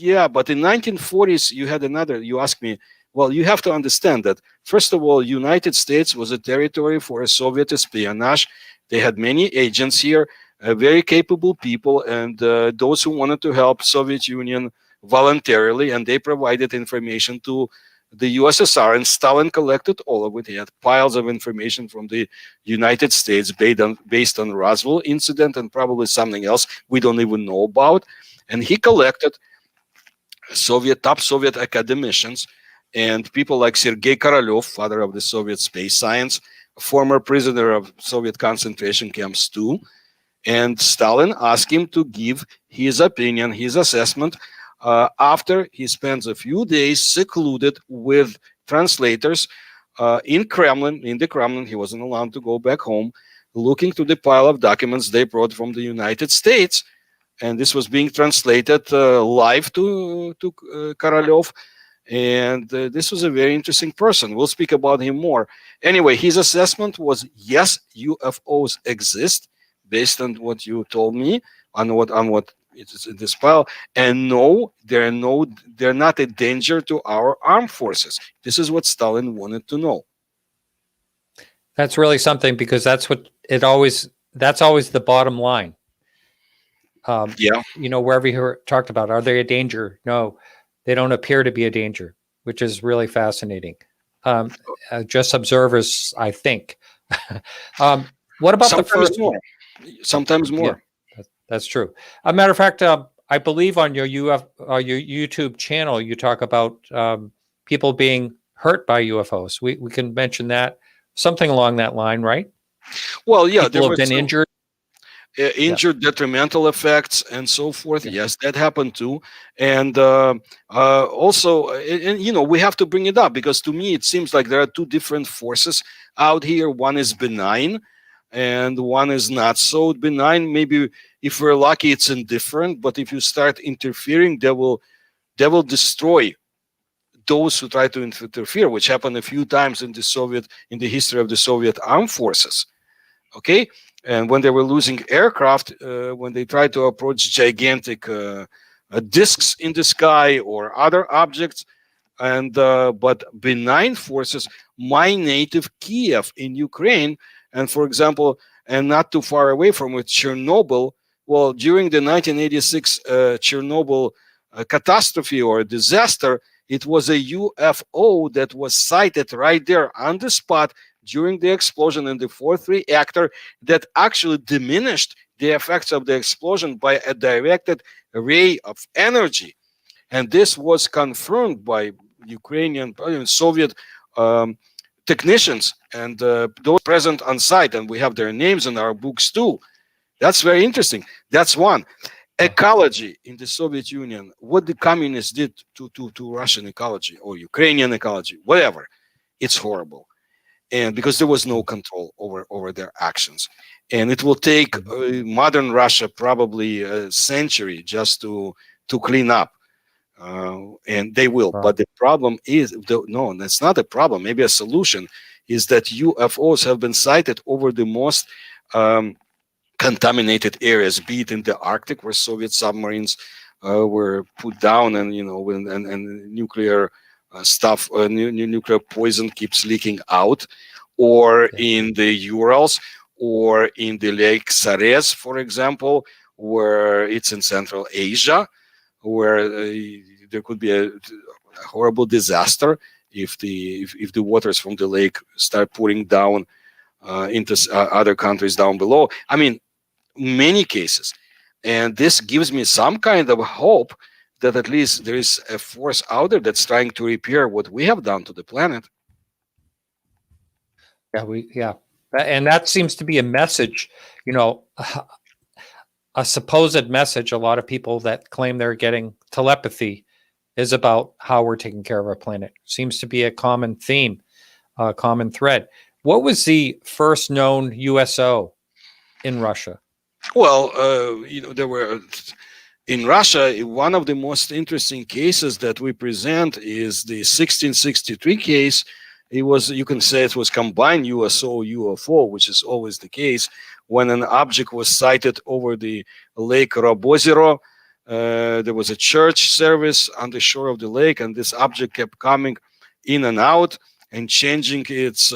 Yeah, but in 1940s, you had another, you asked me, well, you have to understand that, first of all, United States was a territory for a Soviet espionage. They had many agents here. very capable people, and those who wanted to help Soviet Union voluntarily, and they provided information to the USSR, and Stalin collected all of it. He had piles of information from the United States based on Roswell incident and probably something else we don't even know about. And he collected top Soviet academicians and people like Sergei Korolev, father of the Soviet space science, former prisoner of Soviet concentration camps too. And Stalin asked him to give his opinion, his assessment, after he spends a few days secluded with translators in the Kremlin. He wasn't allowed to go back home, looking to the pile of documents they brought from the United States. And this was being translated live to Korolev. And this was a very interesting person. We'll speak about him more. Anyway, his assessment was, yes, UFOs exist, based on what you told me, on what it's in this file, and no, they're not a danger to our armed forces. This is what Stalin wanted to know. That's really something, because that's always the bottom line. Yeah. Wherever you talked about, are they a danger? No, they don't appear to be a danger, which is really fascinating. Just observers, I think. What about Sometimes the first more? Sometimes more. Yeah, that's true. A matter of fact, I believe on your YouTube channel, you talk about people being hurt by UFOs. We can mention that, something along that line, right? Well, yeah, people have been injured. Detrimental effects and so forth. Yeah. Yes, that happened too. And also, we have to bring it up, because to me it seems like there are two different forces out here. One is benign and one is not so benign. Maybe if we're lucky, it's indifferent, but if you start interfering, they will destroy those who try to interfere, which happened a few times in the history of the Soviet armed forces. Okay. And when they were losing aircraft, when they tried to approach gigantic discs in the sky or other objects, but benign forces, my native Kiev in Ukraine, and for example, and not too far away from it, Chernobyl. Well, during the 1986 Chernobyl catastrophe or disaster, it was a UFO that was sighted right there on the spot during the explosion in the fourth reactor, that actually diminished the effects of the explosion by a directed ray of energy. And this was confirmed by Ukrainian and Soviet technicians and those present on site, and we have their names in our books too. That's very interesting. That's one. Ecology in the Soviet Union, what the communists did to Russian ecology or Ukrainian ecology, whatever, it's horrible. And because there was no control over their actions, and it will take modern Russia probably a century just to clean up, and they will. Wow. But the problem is, no, that's not a problem. Maybe a solution is that UFOs have been sighted over the most contaminated areas, be it in the Arctic, where Soviet submarines were put down, and and nuclear stuff, nuclear poison keeps leaking out, or in the Urals, or in the Lake Sarez, for example, where it's in Central Asia, where there could be a horrible disaster if the waters from the lake start pouring down into other countries down below. I mean, many cases. And this gives me some kind of hope that at least there is a force out there that's trying to repair what we have done to the planet. And that seems to be a message, a supposed message. A lot of people that claim they're getting telepathy is about how we're taking care of our planet. Seems to be a common theme, a common thread. What was the first known USO in Russia? Well, there were in Russia, one of the most interesting cases that we present is the 1663 case. It was, you can say it was combined USO, UFO, which is always the case, when an object was sighted over the lake Robozero. There was a church service on the shore of the lake, and this object kept coming in and out and changing its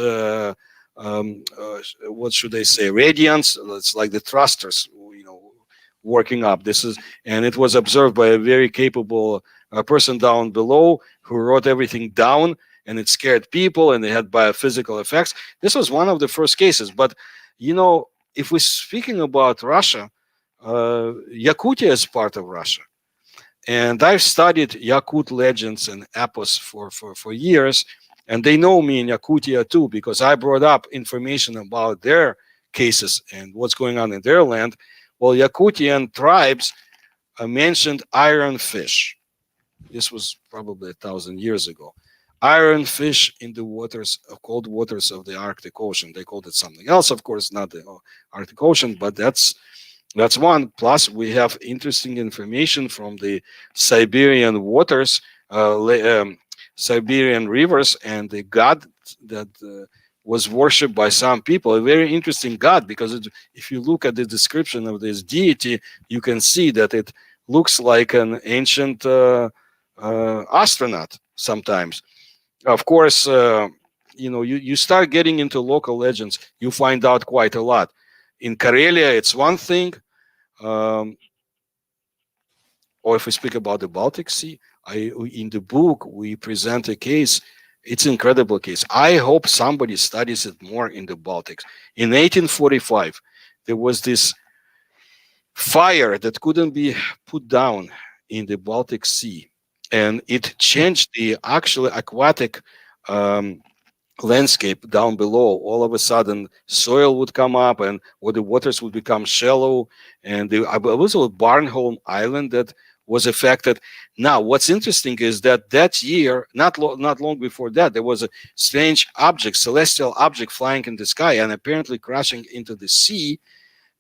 what should I say, radiance. It's like the thrusters, working up. And it was observed by a very capable person down below who wrote everything down, and it scared people, and they had biophysical effects. This was one of the first cases. But if we're speaking about Russia, Yakutia is part of Russia. And I've studied Yakut legends and epos for years, and they know me in Yakutia too, because I brought up information about their cases and what's going on in their land. Well, Yakutian tribes mentioned iron fish. This was probably 1,000 years ago. Iron fish in the waters, cold waters of the Arctic Ocean. They called it something else, of course, not the Arctic Ocean, but that's one. Plus, we have interesting information from the Siberian waters, Siberian rivers, and the god that was worshipped by some people. A very interesting god, because if you look at the description of this deity, you can see that it looks like an ancient astronaut sometimes. Of course, you start getting into local legends, you find out quite a lot. In Karelia, it's one thing. Or if we speak about the Baltic Sea, in the book, we present a case. It's an incredible case. I hope somebody studies it more in the Baltics. In 1845, there was this fire that couldn't be put down in the Baltic Sea, and it changed the actual aquatic landscape down below. All of a sudden, soil would come up, and the waters would become shallow. And I was on Barnholm Island that was affected. Now, what's interesting is that year, not long before that, there was a strange object, celestial object, flying in the sky and apparently crashing into the sea.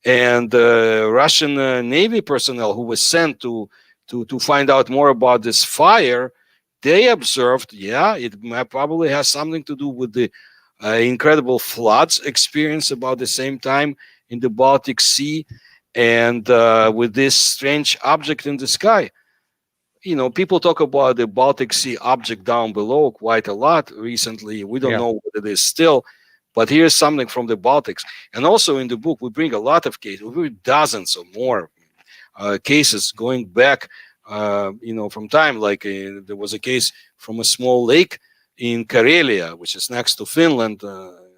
And Russian Navy personnel who was sent to find out more about this fire, they observed, it probably has something to do with the incredible floods experienced about the same time in the Baltic Sea, and with this strange object in the sky. People talk about the Baltic Sea object down below quite a lot recently. We don't know what it is still, but here's something from the Baltics. And also in the book, we bring a lot of cases. We bring dozens or more cases going back, from time. Like there was a case from a small lake in Karelia, which is next to Finland,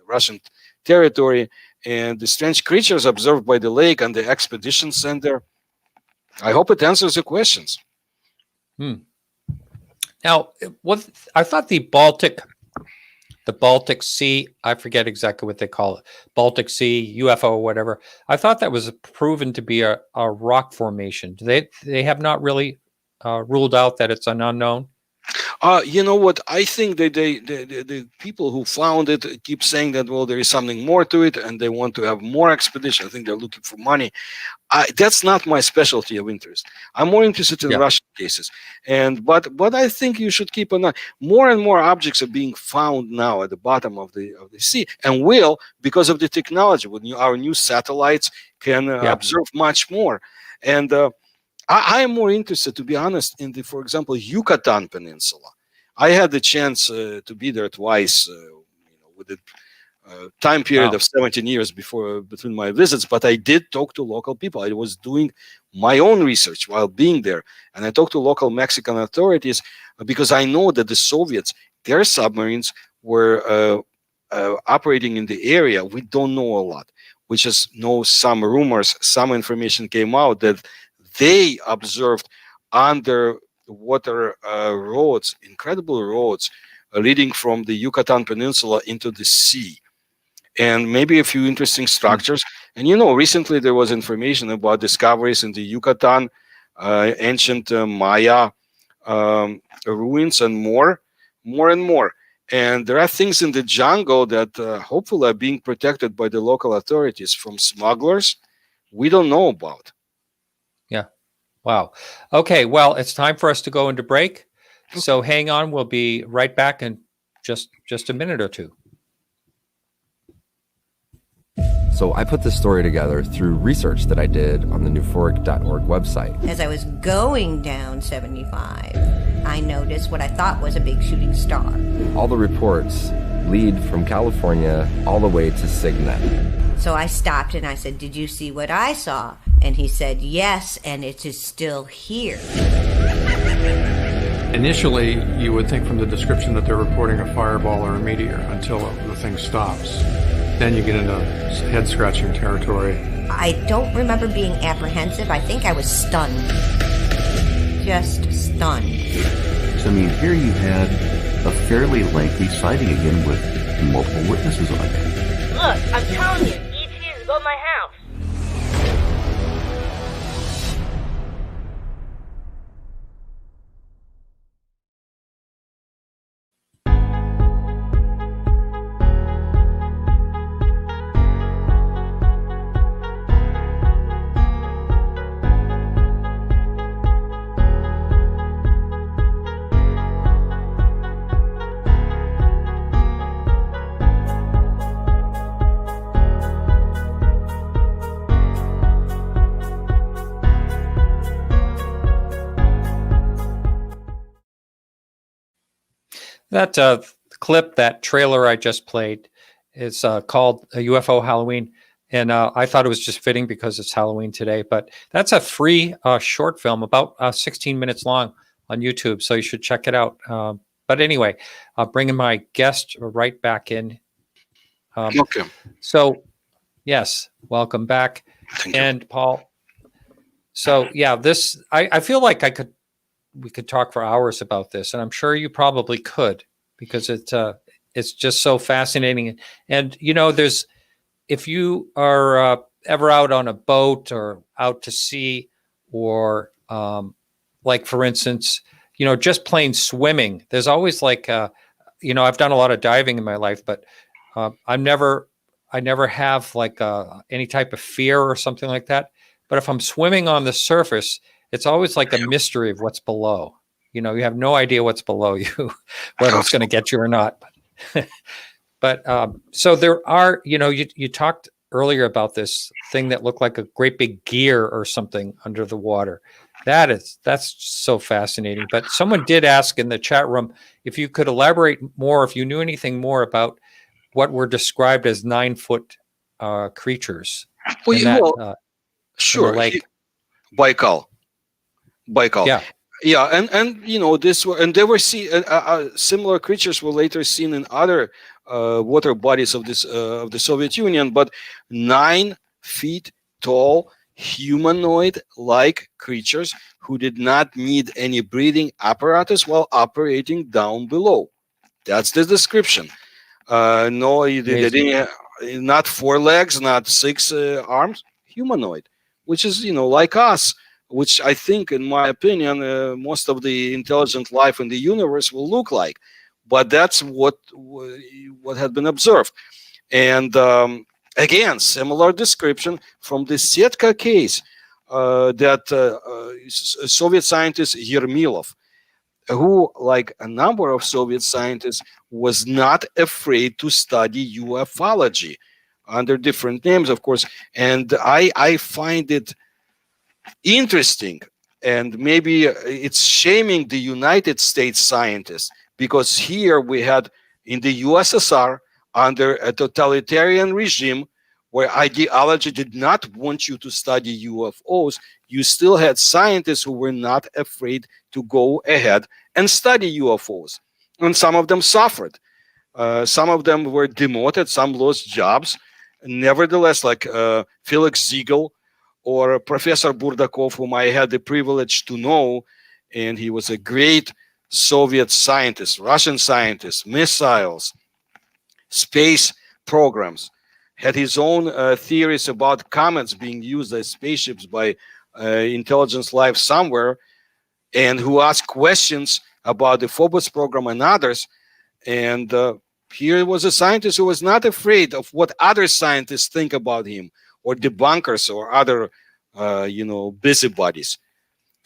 Russian territory, and the strange creatures observed by the lake and the expedition center. I hope it answers your questions. Now, I thought the Baltic Sea, I forget exactly what they call it, Baltic Sea, UFO, or whatever. I thought that was proven to be a rock formation. They have not really ruled out that it's an unknown? You know what? I think that the people who found it keep saying that, well, there is something more to it, and they want to have more expedition. I think they're looking for money. That's not my specialty of interest. I'm more interested in Russian cases. But I think you should keep an eye. More and more objects are being found now at the bottom of the sea, and will, because of the technology. With our new satellites can observe much more. And I am more interested, to be honest, in for example, Yucatan Peninsula. I had the chance to be there twice, with the time period of 17 years between my visits. But I did talk to local people. I was doing my own research while being there, and I talked to local Mexican authorities because I know that the Soviets, their submarines were operating in the area. We don't know a lot. We just know some rumors, some information came out that they observed underwater roads, incredible roads leading from the Yucatan Peninsula into the sea, and maybe a few interesting structures. And recently there was information about discoveries in the Yucatan, ancient Maya ruins, and more and more. And there are things in the jungle that hopefully are being protected by the local authorities from smugglers we don't know about. Yeah. Wow. Okay. Well, it's time for us to go into break. Okay. So hang on. We'll be right back in just a minute or two. So I put this story together through research that I did on the newfork.org website. As I was going down 75, I noticed what I thought was a big shooting star. All the reports lead from California all the way to Signet. So I stopped and I said, "Did you see what I saw?" And he said, "Yes, and it is still here." Initially, you would think from the description that they're reporting a fireball or a meteor until the thing stops. Then you get into head-scratching territory. I don't remember being apprehensive. I think I was stunned. Just stunned. So, I mean, here you had a fairly lengthy sighting again with multiple witnesses on it. Look, I'm telling you, ET is above my house. That clip, that trailer I just played, is called a UFO Halloween. And I thought it was just fitting because it's Halloween today. But that's a free short film, about 16 minutes long on YouTube. So you should check it out. But anyway, bringing my guest right back in. Okay. So, yes, welcome back. Thank you. And Paul, so yeah, this, I feel like we could talk for hours about this, and I'm sure you probably could, because it's just so fascinating. And you know, if you are ever out on a boat or out to sea, or like for instance, you know, just plain swimming, there's always like you know, I've done a lot of diving in my life, but I never have like any type of fear or something like that. But if I'm swimming on the surface, it's always like a mystery of what's below. You know, you have no idea what's below you, whether it's going to get you or not. But so there are, you know, you talked earlier about this thing that looked like a great big gear or something under the water. That's so fascinating. But someone did ask in the chat room if you could elaborate more, if you knew anything more about what were described as 9-foot creatures. Well, sure. Baikal. Yeah, and you know, they were similar creatures were later seen in other water bodies of the Soviet Union, but 9 feet tall humanoid-like creatures who did not need any breathing apparatus while operating down below. That's the description. No, they didn't, not 4 legs, not 6 arms, humanoid, which is, you know, like us, which I think, in my opinion, most of the intelligent life in the universe will look like. But that's what had been observed. And again, similar description from the Setka case that Soviet scientist Yermilov, who, like a number of Soviet scientists, was not afraid to study ufology under different names, of course. And I find it interesting, and maybe it's shaming the United States scientists, because here we had in the USSR, under a totalitarian regime where ideology did not want you to study UFOs, you still had scientists who were not afraid to go ahead and study UFOs. And some of them suffered. Some of them were demoted, some lost jobs. Nevertheless, like Felix Ziegel or Professor Burdakov, whom I had the privilege to know, and he was a great Soviet scientist, Russian scientist, missiles, space programs, had his own theories about comets being used as spaceships by intelligence life somewhere, and who asked questions about the Phobos program and others. And here was a scientist who was not afraid of what other scientists think about him, or debunkers, or other, you know, busybodies.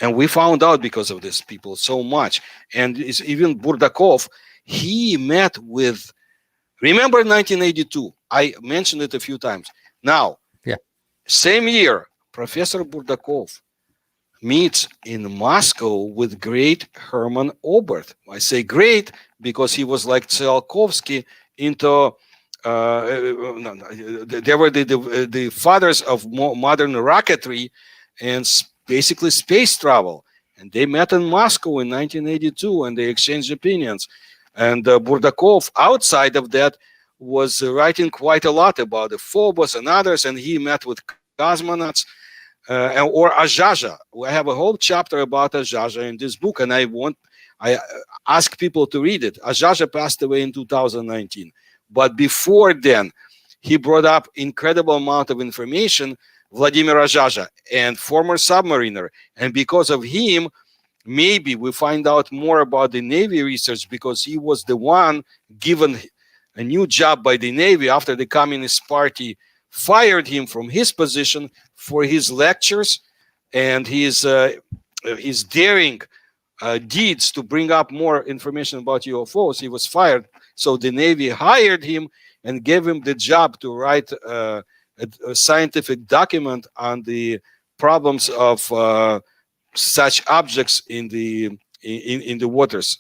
And we found out because of these people so much. And even Burdakov, he met with, remember 1982? I mentioned it a few times. Now, yeah, same year, Professor Burdakov meets in Moscow with great Hermann Oberth. I say great because he was like Tsiolkovsky into they were the fathers of modern rocketry and basically space travel. And they met in Moscow in 1982, and they exchanged opinions. And Burdakov, outside of that, was writing quite a lot about the Phobos and others, and he met with cosmonauts or Ajaja. I have a whole chapter about Ajaja in this book, and I ask people to read it. Ajaja passed away in 2019. But before then, he brought up incredible amount of information, Vladimir Ajaja, and former submariner. And because of him, maybe we find out more about the Navy research, because he was the one given a new job by the Navy after the Communist Party fired him from his position for his lectures and his daring deeds to bring up more information about UFOs. He was fired. So the Navy hired him and gave him the job to write a scientific document on the problems of such objects in the waters.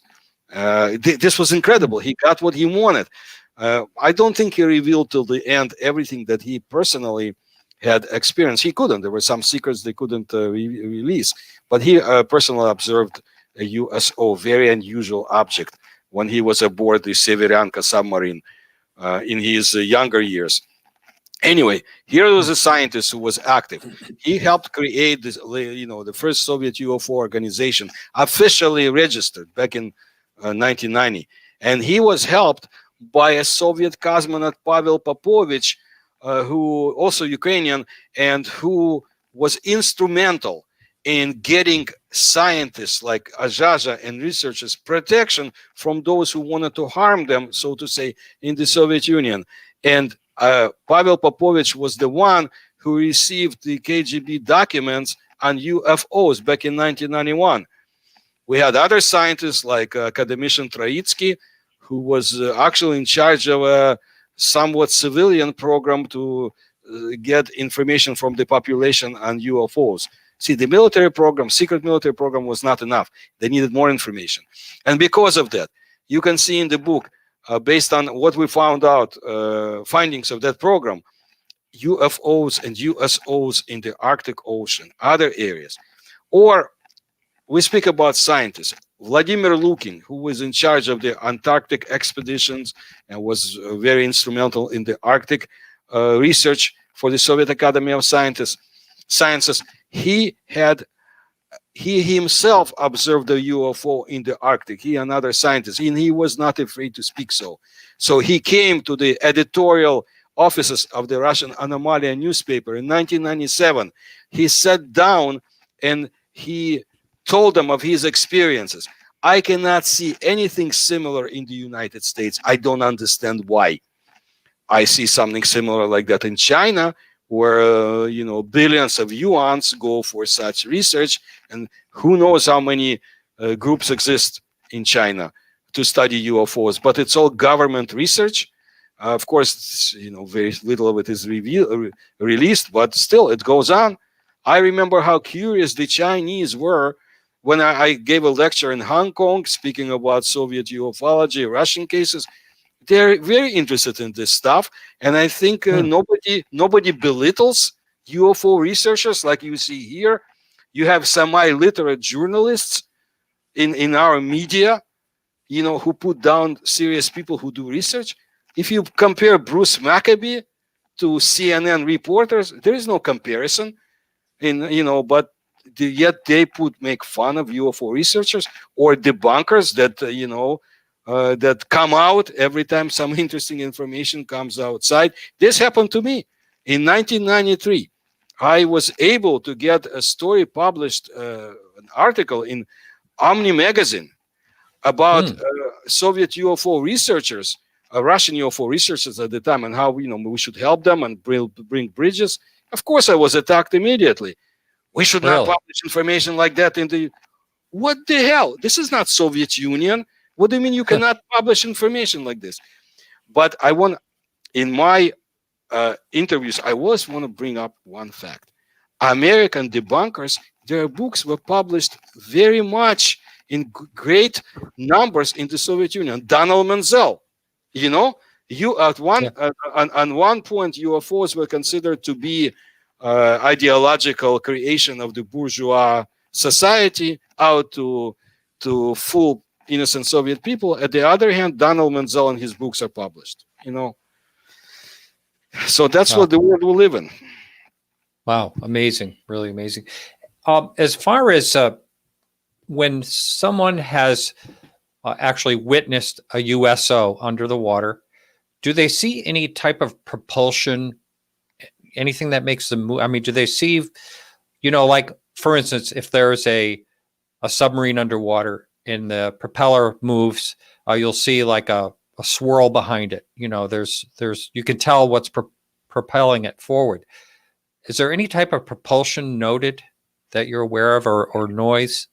This was incredible. He got what he wanted. I don't think he revealed till the end everything that he personally had experienced. He couldn't. There were some secrets they couldn't release. But he personally observed a USO, very unusual object, when he was aboard the Severyanka submarine in his younger years. Anyway, here was a scientist who was active. He helped create this, the first Soviet UFO organization, officially registered back in 1990. And he was helped by a Soviet cosmonaut, Pavel Popovich, who also Ukrainian, and who was instrumental in getting scientists like Ajaja and researchers protection from those who wanted to harm them, so to say, in the Soviet Union. And Pavel Popovich was the one who received the KGB documents on UFOs back in 1991. We had other scientists like academician Troitsky, who was actually in charge of a somewhat civilian program to get information from the population on UFOs. See, the military program, secret military program, was not enough. They needed more information. And because of that, you can see in the book, based on what we found out, findings of that program, UFOs and USOs in the Arctic Ocean, other areas. Or we speak about scientists. Vladimir Lukin, who was in charge of the Antarctic expeditions and was very instrumental in the Arctic research for the Soviet Academy of Sciences, he himself observed a UFO in the Arctic, he and other scientists, and he was not afraid to speak so. So he came to the editorial offices of the Russian Anomalia newspaper in 1997. He sat down and he told them of his experiences. I cannot see anything similar in the United States. I don't understand why. I see something similar like that in China, where billions of yuans go for such research, and who knows how many groups exist in China to study UFOs. But it's all government research. Of course, very little of it is released, but still it goes on. I remember how curious the Chinese were when I gave a lecture in Hong Kong speaking about Soviet ufology, Russian cases. They're very interested in this stuff, and I think nobody belittles UFO researchers like you see here. You have semi-literate journalists in our media, who put down serious people who do research. If you compare Bruce Maccabee to CNN reporters, there is no comparison. But yet they make fun of UFO researchers or debunkers that that come out every time some interesting information comes outside. This happened to me in 1993. I was able to get a story published, an article in OMNI Magazine about Soviet UFO researchers, Russian UFO researchers at the time, and how we should help them and bring bridges. Of course, I was attacked immediately. We should not publish information like that in the... What the hell? This is not Soviet Union. What do you mean you cannot publish information like this? But in my interviews, I always want to bring up one fact. American debunkers, their books were published very much in great numbers in the Soviet Union. Donald Menzel, You at one Yeah. on one point, UFOs were considered to be ideological creation of the bourgeois society out to fool innocent Soviet people. At the other hand, Donald Menzel and his books are published. So that's Wow. what the world we live in. Wow, amazing, really amazing. As far as when someone has actually witnessed a USO under the water, do they see any type of propulsion, anything that makes them move? I mean, do they see, like, for instance, if there's a submarine underwater and the propeller moves, you'll see like a swirl behind it. There's you can tell what's propelling it forward. Is there any type of propulsion noted that you're aware of, or noise?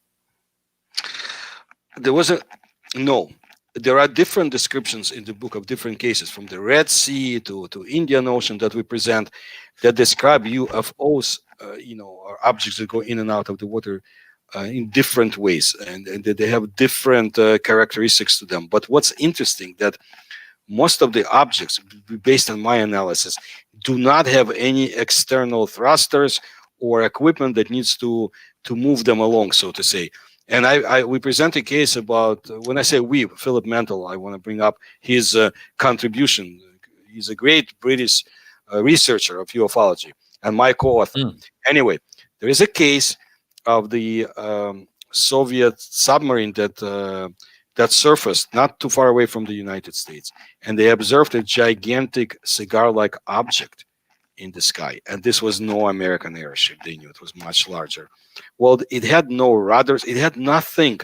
No. There are different descriptions in the book of different cases, from the Red Sea to Indian Ocean, that we present, that describe UFOs, or objects that go in and out of the water in different ways, and that they have different characteristics to them. But what's interesting, that most of the objects, based on my analysis, do not have any external thrusters or equipment that needs to move them along, so to say. And we present a case about, when I say we, Philip Mantle, I want to bring up his contribution. He's a great British researcher of ufology and my co-author. Anyway, there is a case of the Soviet submarine that surfaced not too far away from the United States, and they observed a gigantic cigar-like object in the sky. And this was no American airship. They knew it was much larger. Well, it had no rudders. It had nothing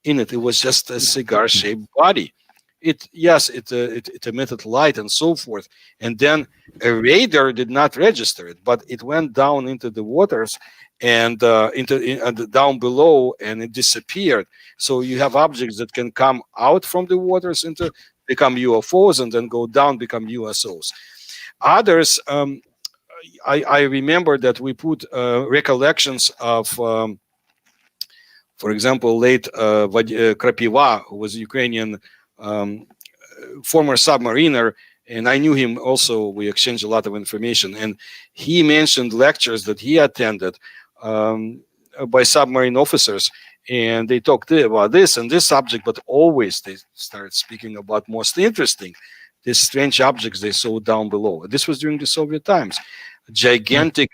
in it. It was just a cigar-shaped body. It emitted light and so forth. And then a radar did not register it, but it went down into the waters and down below, and it disappeared. So you have objects that can come out from the waters into become UFOs, and then go down, become USOs. Others, I remember that we put recollections of, for example, late Krapiva, who was a Ukrainian former submariner, and I knew him also. We exchanged a lot of information, and he mentioned lectures that he attended by submarine officers, and they talked about this and this subject, but always they started speaking about most interesting, these strange objects they saw down below. This was during the Soviet times. Gigantic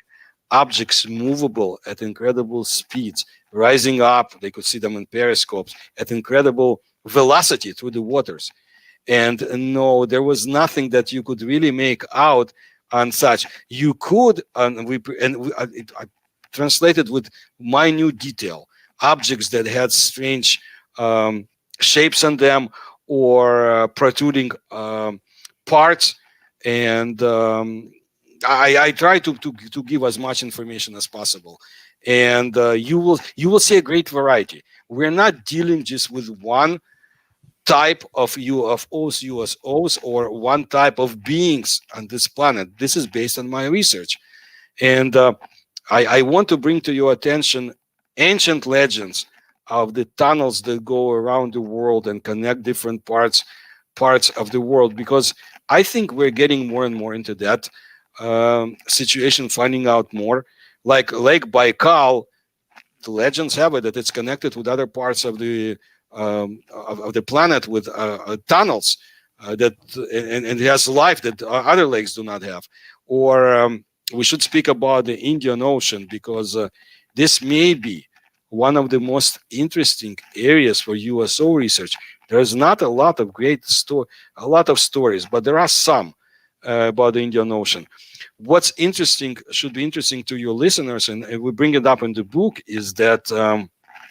objects, movable at incredible speeds, rising up. They could see them in periscopes at incredible velocity through the waters. And no, there was nothing that you could really make out on such. You could, I translated with minute detail, objects that had strange shapes on them, or protruding parts, and I try to give as much information as possible, and you will see a great variety. We're not dealing just with one type of UFOs, USOs, or one type of beings on this planet. This is based on my research, and I want to bring to your attention ancient legends of the tunnels that go around the world and connect different parts of the world, because I think we're getting more and more into that situation, finding out more. Like Lake Baikal, the legends have it that it's connected with other parts of the planet with tunnels that and it has life that other lakes do not have. Or we should speak about the Indian Ocean, because this may be one of the most interesting areas for USO research. There's not a lot of stories, but there are some about the Indian Ocean. What's interesting, should be interesting to your listeners, and we bring it up in the book, is that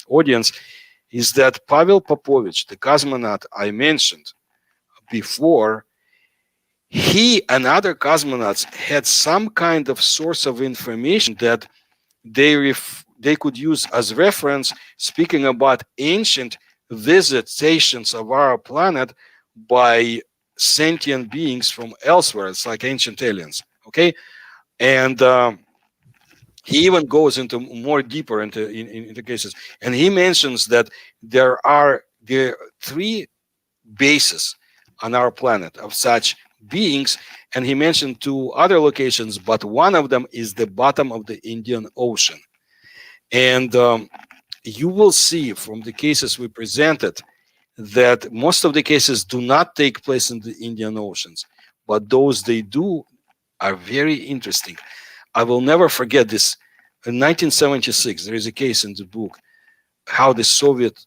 audience, is that Pavel Popovich, the cosmonaut I mentioned before, he and other cosmonauts had some kind of source of information that they could use as reference, speaking about ancient visitations of our planet by sentient beings from elsewhere. It's like ancient aliens, okay? And he even goes into more deeper into cases, and he mentions that there are 3 bases on our planet of such beings. And he mentioned 2 other locations, but one of them is the bottom of the Indian Ocean. And you will see from the cases we presented that most of the cases do not take place in the Indian Oceans, but those they do are very interesting. I will never forget this. In 1976, there is a case in the book how the Soviet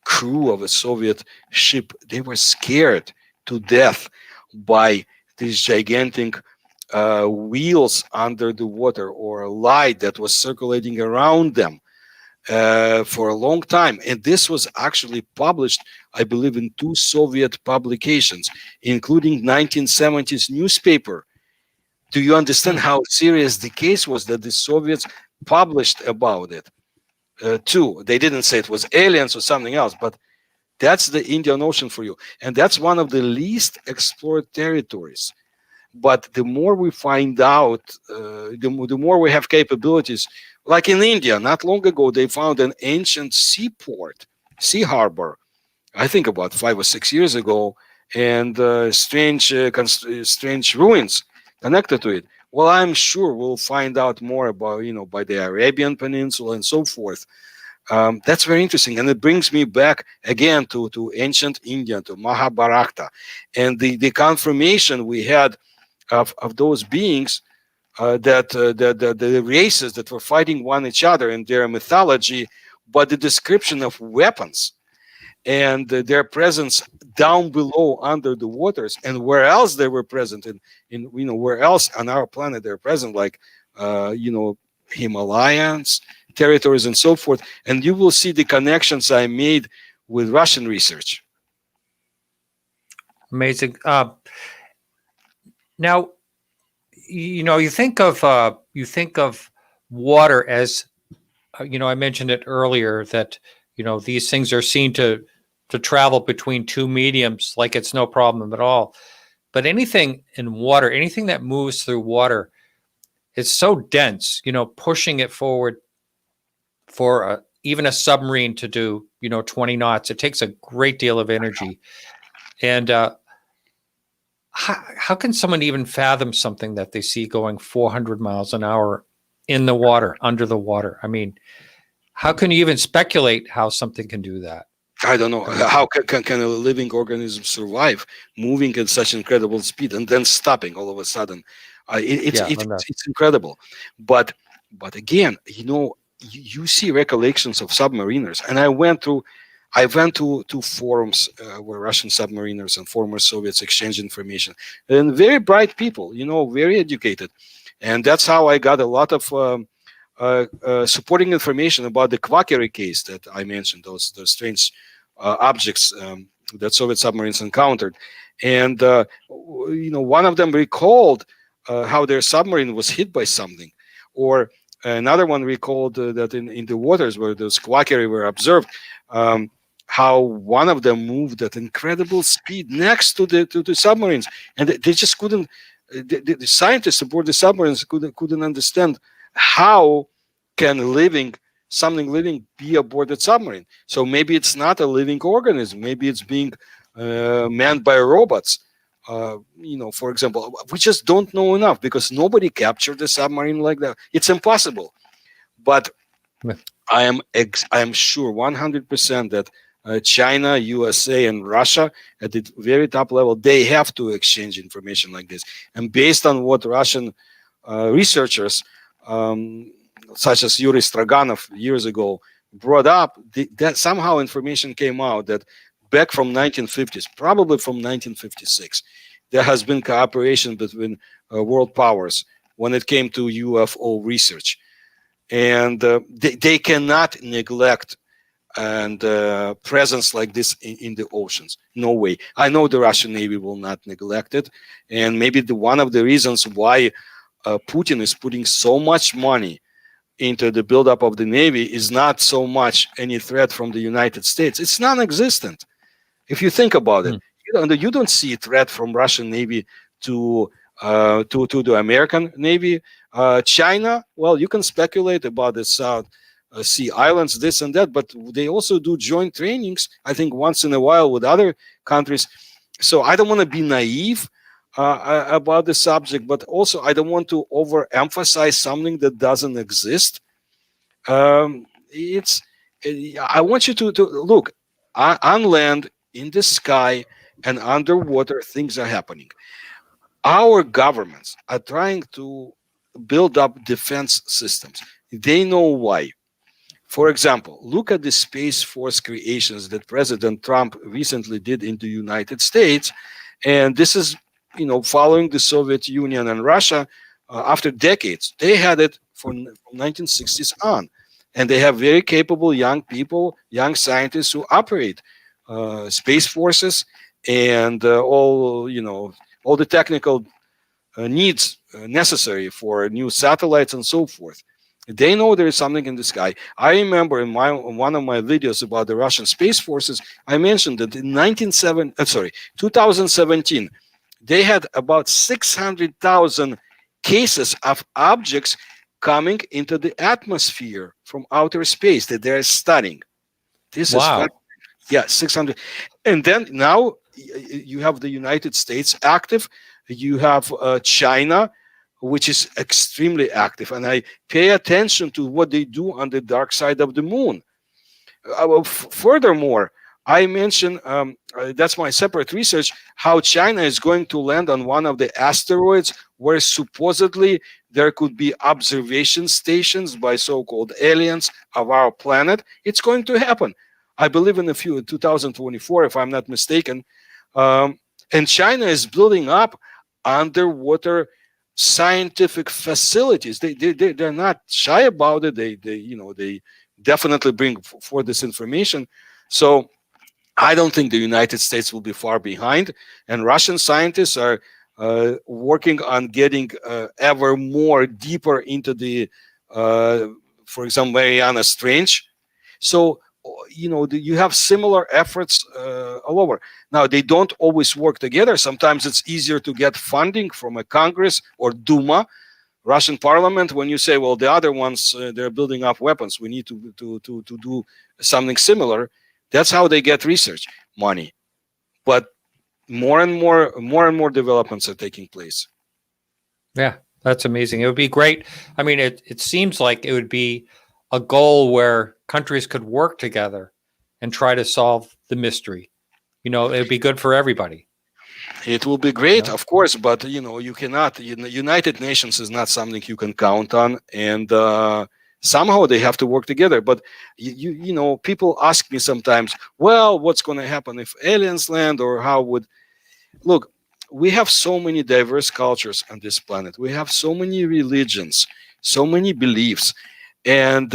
crew of a Soviet ship, they were scared to death by these gigantic wheels under the water, or a light that was circulating around them for a long time. And this was actually published, I believe, in 2 Soviet publications, including 1970s newspaper. Do you understand how serious the case was that the Soviets published about it? Too. They didn't say it was aliens or something else, but that's the Indian Ocean for you. And that's one of the least explored territories. But the more we find out, the more we have capabilities. Like in India, not long ago, they found an ancient seaport, sea harbor, I think about 5 or 6 years ago, and strange ruins connected to it. Well, I'm sure we'll find out more about, by the Arabian Peninsula and so forth. That's very interesting. And it brings me back again to ancient India, to Mahabharata, and the confirmation we had of those beings, that the races that were fighting one each other in their mythology, but the description of weapons and their presence down below under the waters, and where else they were present in where else on our planet they're present, like Himalayas territories and so forth. And you will see the connections I made with Russian research. Amazing. Now, you think of water as, I mentioned it earlier that these things are seen to travel between 2 mediums like it's no problem at all. But anything in water, anything that moves through water, it's so dense, pushing it forward for even a submarine to do, 20 knots. It takes a great deal of energy. And how can someone even fathom something that they see going 400 miles an hour in the water, under the water? I mean, how can you even speculate how something can do that? I don't know. How can a living organism survive moving at such incredible speed and then stopping all of a sudden? It's incredible. But again, you see recollections of submariners, and I went to forums where Russian submariners and former Soviets exchange information, and very bright people, very educated, and that's how I got a lot of supporting information about the Kvakery case that I mentioned, those strange objects that Soviet submarines encountered. And one of them recalled how their submarine was hit by something, or another one recalled that in the waters where those Kvakery were observed, how one of them moved at incredible speed next to the submarines, and they just couldn't. The scientists aboard the submarines couldn't understand how can something living be aboard the submarine. So maybe it's not a living organism. Maybe it's being manned by robots. For example, we just don't know enough because nobody captured the submarine like that. It's impossible. But I am sure 100% that China, USA, and Russia at the very top level, they have to exchange information like this. And based on what Russian researchers, such as Yuri Stroganov years ago, brought up, that somehow information came out that back from 1950s, probably from 1956, there has been cooperation between world powers when it came to UFO research. And they cannot neglect and presence like this in the oceans. No way. I know the Russian Navy will not neglect it. And maybe one of the reasons why Putin is putting so much money into the buildup of the Navy is not so much any threat from the United States. It's non-existent. If you think about it, you don't see a threat from Russian Navy to the American Navy. China, well, you can speculate about the South Sea Islands, this and that, but they also do joint trainings, I think, once in a while with other countries. So I don't want to be naive about the subject, but also I don't want to overemphasize something that doesn't exist. I want you to look on land, in the sky, and underwater. Things are happening. Our governments are trying to build up defense systems. They know why. For example, look at the Space Force creations that President Trump recently did in the United States. And this is, following the Soviet Union and Russia after decades. They had it from 1960s on. And they have very capable young people, young scientists who operate space forces and all the technical needs necessary for new satellites and so forth. They know there is something in the sky. I remember in one of my videos about the Russian space forces, I mentioned that in 2017, they had about 600,000 cases of objects coming into the atmosphere from outer space that they're studying. This Wow. is 600. And then now you have the United States active. You have China, which is extremely active. And I pay attention to what they do on the dark side of the moon. Furthermore, I mentioned, that's my separate research, how China is going to land on one of the asteroids where supposedly there could be observation stations by so-called aliens of our planet. It's going to happen. I believe in 2024, if I'm not mistaken. And China is building up underwater scientific facilities. They're not shy about it. They definitely bring forth this information. So I don't think the United States will be far behind. And Russian scientists are working on getting ever more deeper into the, for example, Mariana Trench. So, you have similar efforts all over. Now, they don't always work together. Sometimes it's easier to get funding from a Congress or Duma, Russian parliament, when you say, well, the other ones, they're building up weapons. We need to do something similar. That's how they get research money. But more and more developments are taking place. Yeah, that's amazing. It would be great. I mean, it seems like it would be a goal where countries could work together and try to solve the mystery. It would be good for everybody. It will be great, of course, but you cannot. United Nations is not something you can count on, and somehow they have to work together. But people ask me sometimes, well, what's going to happen if aliens land, or how would? Look, we have so many diverse cultures on this planet. We have so many religions, so many beliefs, and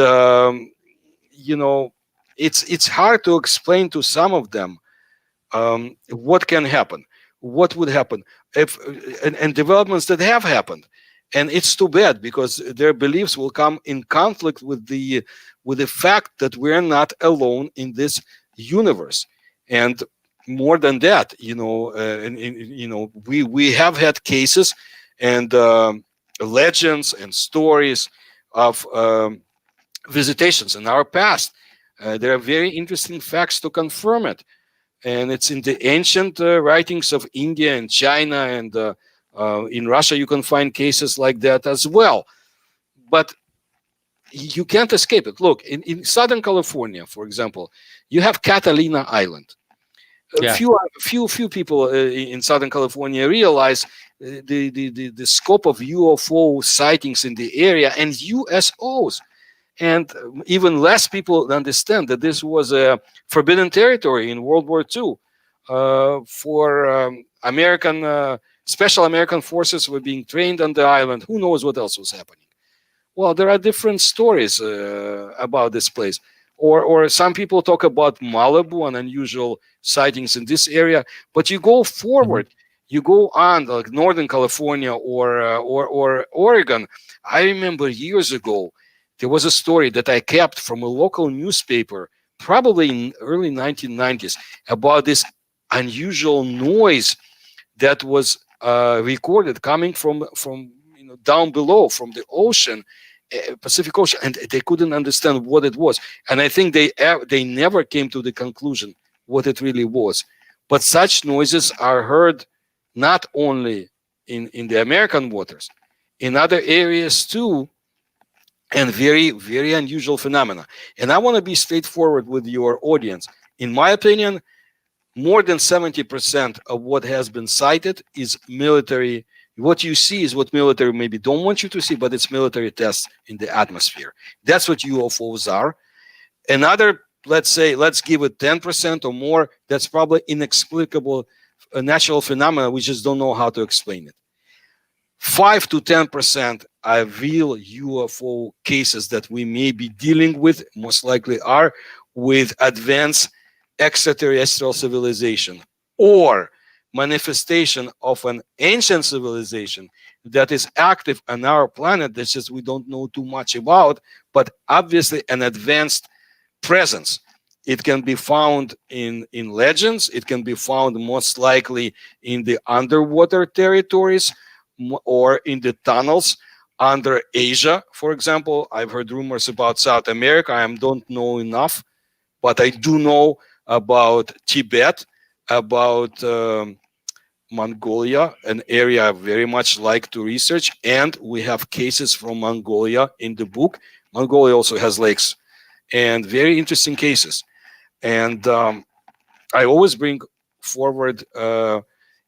it's hard to explain to some of them what can happen, what would happen if, and developments that have happened. And it's too bad, because their beliefs will come in conflict with the fact that we're not alone in this universe. And more than that, we have had cases and legends and stories of visitations in our past. There are very interesting facts to confirm it. And it's in the ancient writings of India and China, and in Russia you can find cases like that as well. But you can't escape it. Look, in Southern California, for example, you have Catalina Island. Yeah. Few people in Southern California realize the scope of UFO sightings in the area and USOs. And even less people understand that this was a forbidden territory in World War II. For special American forces were being trained on the island. Who knows what else was happening? Well, there are different stories about this place. Or some people talk about Malibu and unusual sightings in this area. But you go forward, you go on like Northern California or Oregon. I remember years ago, there was a story that I kept from a local newspaper, probably in early 1990s, about this unusual noise that was recorded coming from down below, from the ocean, Pacific Ocean, and they couldn't understand what it was. And I think they never came to the conclusion what it really was. But such noises are heard not only in the American waters, in other areas too, and very, very unusual phenomena. And I want to be straightforward with your audience. In my opinion, more than 70% of what has been cited is military. What you see is what military maybe don't want you to see, but it's military tests in the atmosphere. That's what UFOs are. Another, let's say, let's give it 10% or more, that's probably inexplicable natural phenomena. We just don't know how to explain it. 5 to 10% are real UFO cases that we may be dealing with, most likely are, with advanced extraterrestrial civilization or manifestation of an ancient civilization that is active on our planet that just we don't know too much about, but obviously an advanced presence. It can be found in legends. It can be found most likely in the underwater territories or in the tunnels under Asia, for example. I've heard rumors about South America. I don't know enough, but I do know about Tibet, about Mongolia, an area I very much like to research. And we have cases from Mongolia in the book. Mongolia also has lakes and very interesting cases. And I always bring forward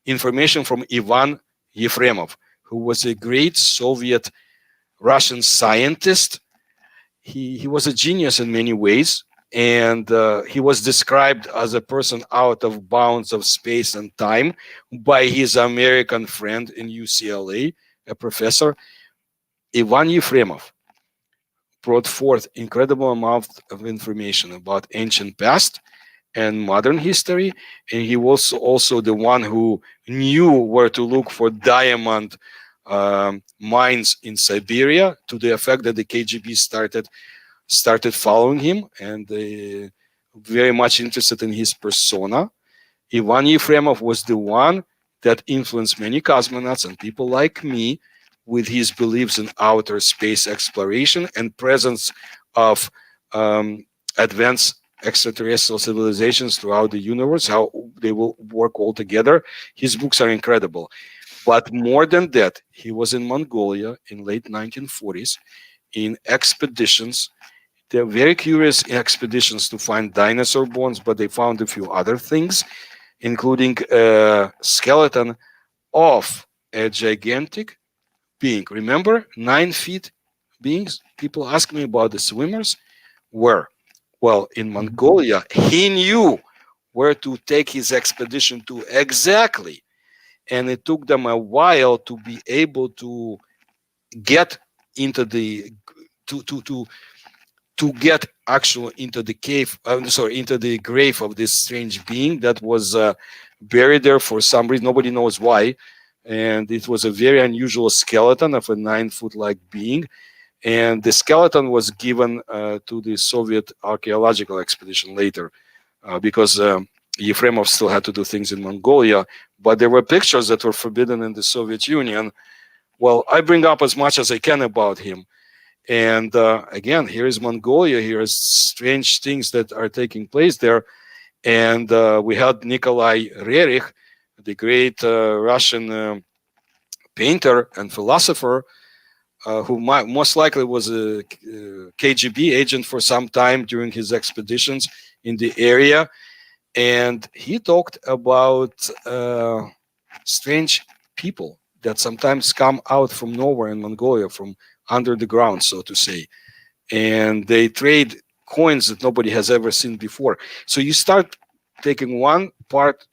information from Ivan Yefremov, who was a great Soviet Russian scientist. He was a genius in many ways, and he was described as a person out of bounds of space and time by his American friend in UCLA, a professor. Ivan Yefremov brought forth incredible amount of information about ancient past and modern history, and he was also the one who knew where to look for diamond mines in Siberia, to the effect that the KGB started following him, and very much interested in his persona. Ivan Yefremov was the one that influenced many cosmonauts and people like me with his beliefs in outer space exploration and presence of advanced extraterrestrial civilizations throughout the universe, how they will work all together. His books are incredible. But more than that, he was in Mongolia in late 1940s in expeditions. They're very curious expeditions to find dinosaur bones, but they found a few other things, including a skeleton of a gigantic being. Remember, 9 feet beings? People ask me about the swimmers. Where? Well, in Mongolia, he knew where to take his expedition to exactly. And it took them a while to be able to get into the to get actually into the cave, into the grave of this strange being that was buried there for some reason. Nobody knows why. And it was a very unusual skeleton of a 9-foot-like being. And the skeleton was given to the Soviet archaeological expedition later because Yefremov still had to do things in Mongolia. But there were pictures that were forbidden in the Soviet Union. Well, I bring up as much as I can about him. And again, here is Mongolia. Here is strange things that are taking place there. And we had Nikolai Rerich, the great Russian painter and philosopher, who most likely was a KGB agent for some time during his expeditions in the area. And he talked about strange people that sometimes come out from nowhere in Mongolia, from under the ground, so to say. And they trade coins that nobody has ever seen before. So you start taking one part,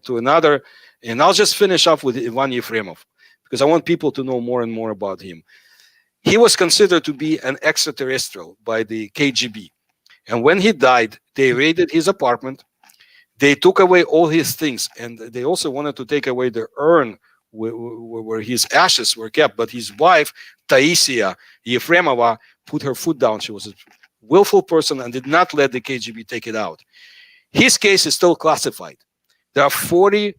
to another. And I'll just finish up with Ivan Yefremov, because I want people to know more and more about him. He was considered to be an extraterrestrial by the KGB. And when he died, they raided his apartment. They took away all his things. And they also wanted to take away the urn where his ashes were kept. But his wife, Taisia Yefremova, put her foot down. She was a willful person and did not let the KGB take it out. His case is still classified. There are 40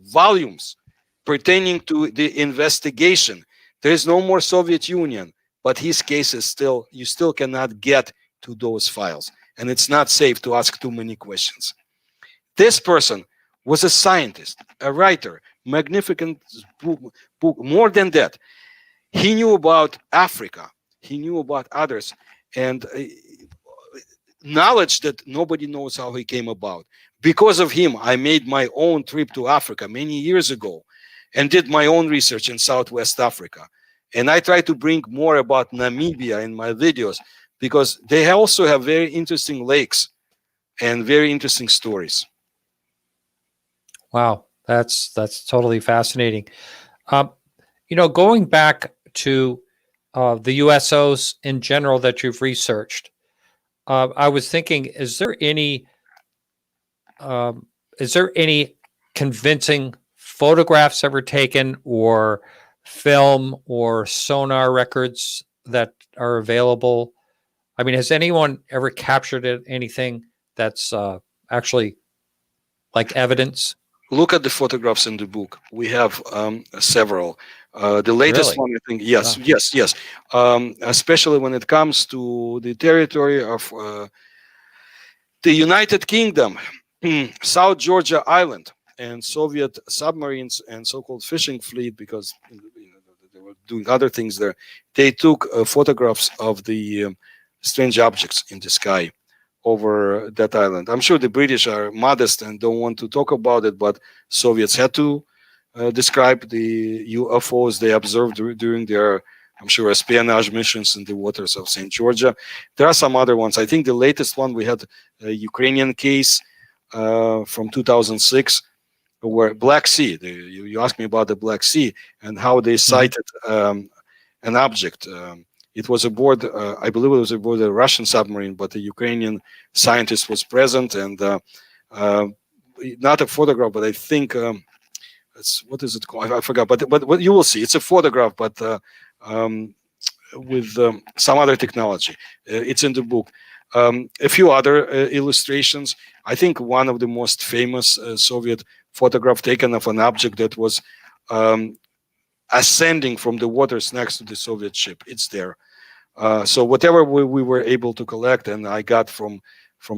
volumes pertaining to the investigation. There is no more Soviet Union, but his case is you still cannot get to those files. And it's not safe to ask too many questions. This person was a scientist, a writer, magnificent book. More than that, he knew about Africa. He knew about others, and knowledge that nobody knows how he came about. Because of him, I made my own trip to Africa many years ago and did my own research in Southwest Africa. And I try to bring more about Namibia in my videos because they also have very interesting lakes and very interesting stories. Wow, that's totally fascinating. Going back to the USOs in general that you've researched, I was thinking, is there any convincing photographs ever taken, or film or sonar records that are available? I mean, has anyone ever captured anything that's actually like evidence? Look at the photographs in the book. We have several. The latest Really? one, I think, yes. Especially when it comes to the territory of the United Kingdom, South Georgia Island, and Soviet submarines and so-called fishing fleet, because they were doing other things there. They took photographs of the strange objects in the sky over that island. I'm sure the British are modest and don't want to talk about it, but Soviets had to describe the UFOs they observed during their, I'm sure, espionage missions in the waters of St. Georgia. There are some other ones. I think the latest one, we had a Ukrainian case from 2006, where Black Sea, you asked me about the Black Sea and how they sighted an object. It was aboard, I believe it was aboard a Russian submarine, but the Ukrainian scientist was present, and not a photograph, but I think, what is it called? I forgot, but you will see. It's a photograph, but with some other technology. It's in the book. A few other illustrations. I think one of the most famous Soviet photograph taken of an object that was ascending from the waters next to the Soviet ship. It's there. So whatever we were able to collect, and I got from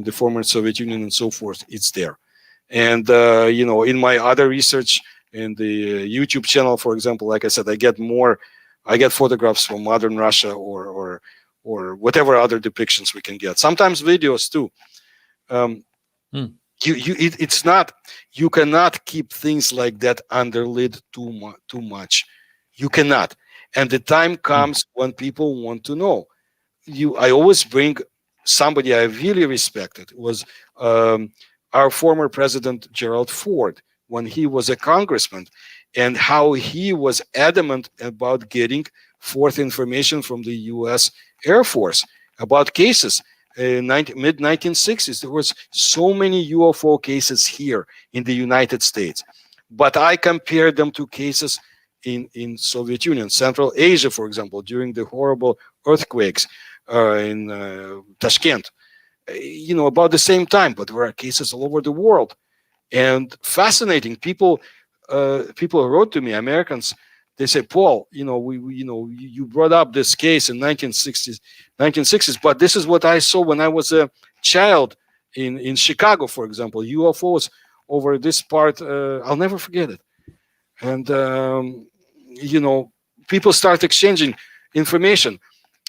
the former Soviet Union and so forth, it's there. And in my other research in the YouTube channel, for example, like I said, I get photographs from modern Russia or whatever other depictions we can get. Sometimes videos too. It's not, you cannot keep things like that under lid too much. You cannot. And the time comes when people want to know. I always bring somebody I really respected. It was our former president, Gerald Ford, when he was a congressman, and how he was adamant about getting forth information from the U.S. Air Force about cases. Mid-1960s, there was so many UFO cases here in the United States. But I compared them to cases in Soviet Union, Central Asia, for example, during the horrible earthquakes in Tashkent, about the same time, but there are cases all over the world. And fascinating, people wrote to me, Americans, they say, Paul, you brought up this case in 1960s, but this is what I saw when I was a child in Chicago, for example, UFOs over this part. I'll never forget it. And, people start exchanging information.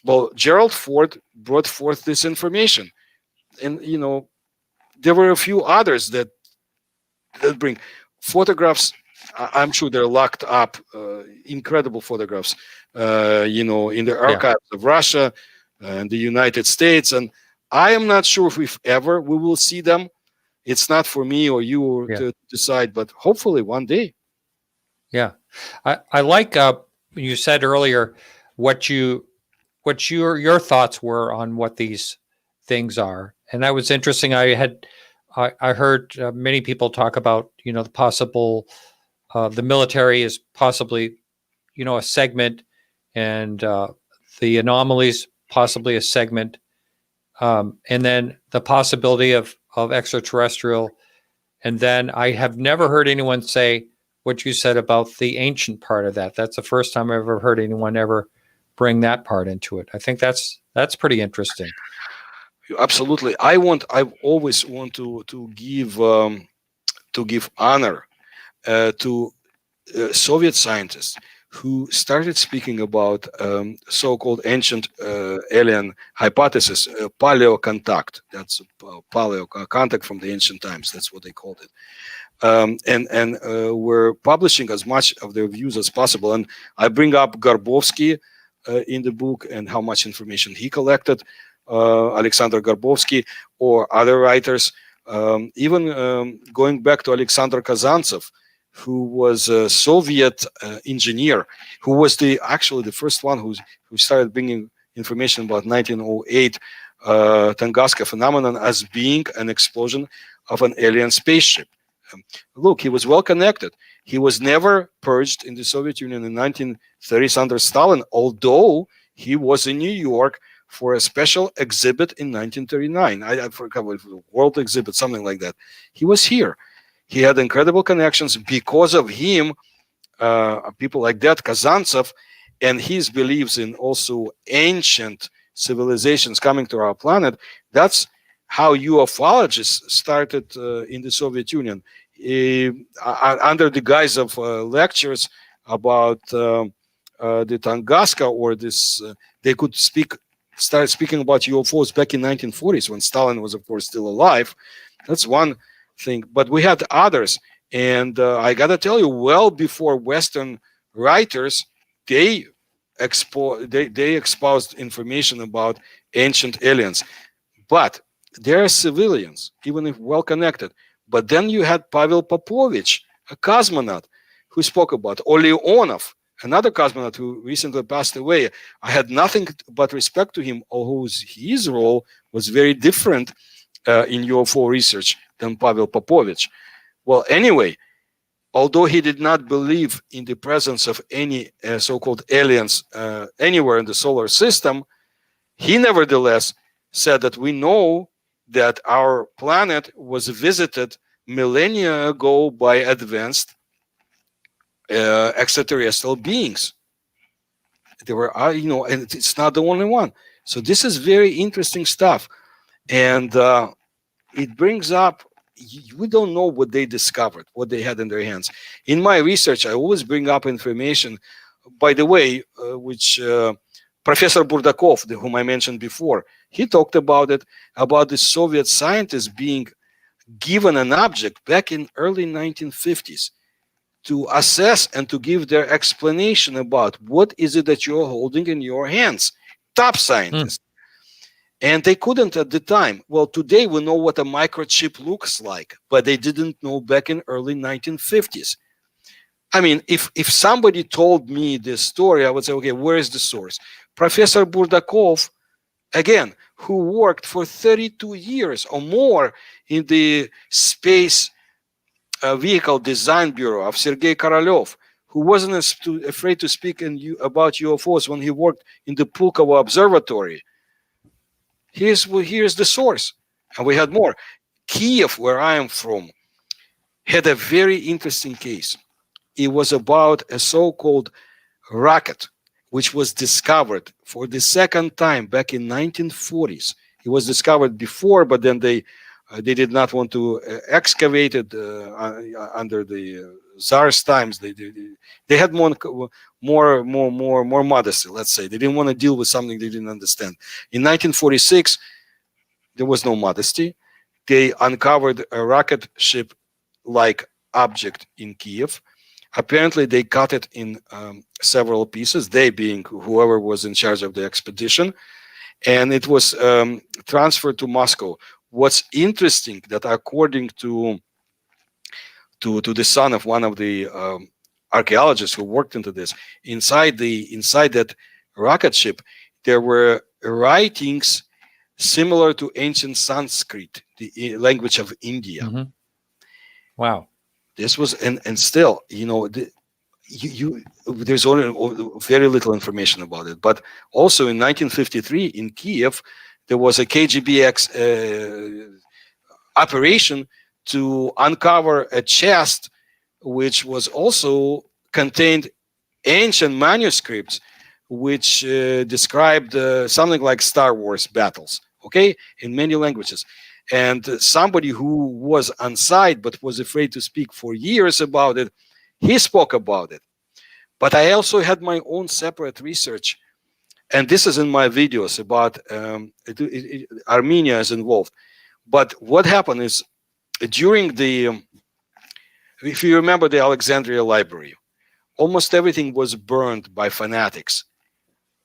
Well, Gerald Ford brought forth this information. And, there were a few others that bring photographs. I'm sure they're locked up, incredible photographs, in the archives of Russia and the United States. And I am not sure if we will see them. It's not for me or you to decide, but hopefully one day. Yeah. I like you said earlier what your thoughts were on what these things are. And that was interesting. I heard many people talk about, the possible the military is possibly, a segment, and the anomalies possibly a segment, and then the possibility of extraterrestrial. And then I have never heard anyone say what you said about the ancient part of that. That's the first time I've ever heard anyone ever bring that part into it. I think that's pretty interesting. Absolutely. I always want to give to give honor to Soviet scientists who started speaking about so-called ancient alien hypothesis, paleocontact. That's paleo contact from the ancient times. That's what they called it. And we're publishing as much of their views as possible. And I bring up Garbovsky in the book and how much information he collected, Alexander Garbovsky, or other writers, even going back to Alexander Kazantsev, who was a Soviet engineer, who was actually the first one who started bringing information about 1908 Tunguska phenomenon as being an explosion of an alien spaceship. Look, he was well connected. He was never purged in the Soviet Union in 1930s under Stalin, although he was in New York for a special exhibit in 1939. I forgot what it was, a world exhibit, something like that. He was here. He had incredible connections. Because of him, people like that, Kazantsev, and his beliefs in also ancient civilizations coming to our planet, that's how ufologists started in the Soviet Union, under the guise of lectures about the Tunguska, or this, they could start speaking about UFOs back in 1940s when Stalin was, of course, still alive. That's one thing. But we had others, and I gotta tell you, well before Western writers, they exposed information about ancient aliens. But they are civilians, even if well connected. But then you had Pavel Popovich, a cosmonaut, who spoke about, or Leonov, another cosmonaut who recently passed away. I had nothing but respect to him, although his role was very different in UFO research than Pavel Popovich. Well, anyway, although he did not believe in the presence of any so-called aliens anywhere in the solar system, he nevertheless said that we know that our planet was visited millennia ago by advanced extraterrestrial beings. There were, and it's not the only one. So this is very interesting stuff. And it brings up, we don't know what they discovered, what they had in their hands. In my research, I always bring up information, by the way, which Professor Burdakov, whom I mentioned before, he talked about it, about the Soviet scientists being given an object back in early 1950s to assess and to give their explanation about what is it that you're holding in your hands. Top scientists. And they couldn't at the time. Well, today we know what a microchip looks like, but they didn't know back in early 1950s. I mean, if somebody told me this story, I would say, okay, where is the source? Professor Burdakov, again, who worked for 32 years or more in the Space Vehicle Design Bureau of Sergei Korolev, who wasn't afraid to speak about UFOs when he worked in the Pulkovo Observatory. Here's the source. And we had more. Kiev, where I am from, had a very interesting case. It was about a so-called rocket, which was discovered for the second time back in 1940s. It was discovered before, but then they did not want to excavate it under the Tsar's times. They had more modesty, let's say. They didn't want to deal with something they didn't understand. In 1946, there was no modesty. They uncovered a rocket ship-like object in Kiev. Apparently, they cut it in several pieces, they being whoever was in charge of the expedition, and it was transferred to Moscow. What's interesting that according to the son of one of the archaeologists who worked into this, inside that rocket ship, there were writings similar to ancient Sanskrit, the language of India. Mm-hmm. Wow. This was, and still, there's only very little information about it. But also in 1953 in Kiev, there was a KGB operation to uncover a chest, which was also contained ancient manuscripts, which described something like Star Wars battles, okay, in many languages. And somebody who was on site but was afraid to speak for years about it, he spoke about it. But I also had my own separate research, and this is in my videos about Armenia is involved. But what happened is, during the, if you remember the Alexandria Library, almost everything was burned by fanatics,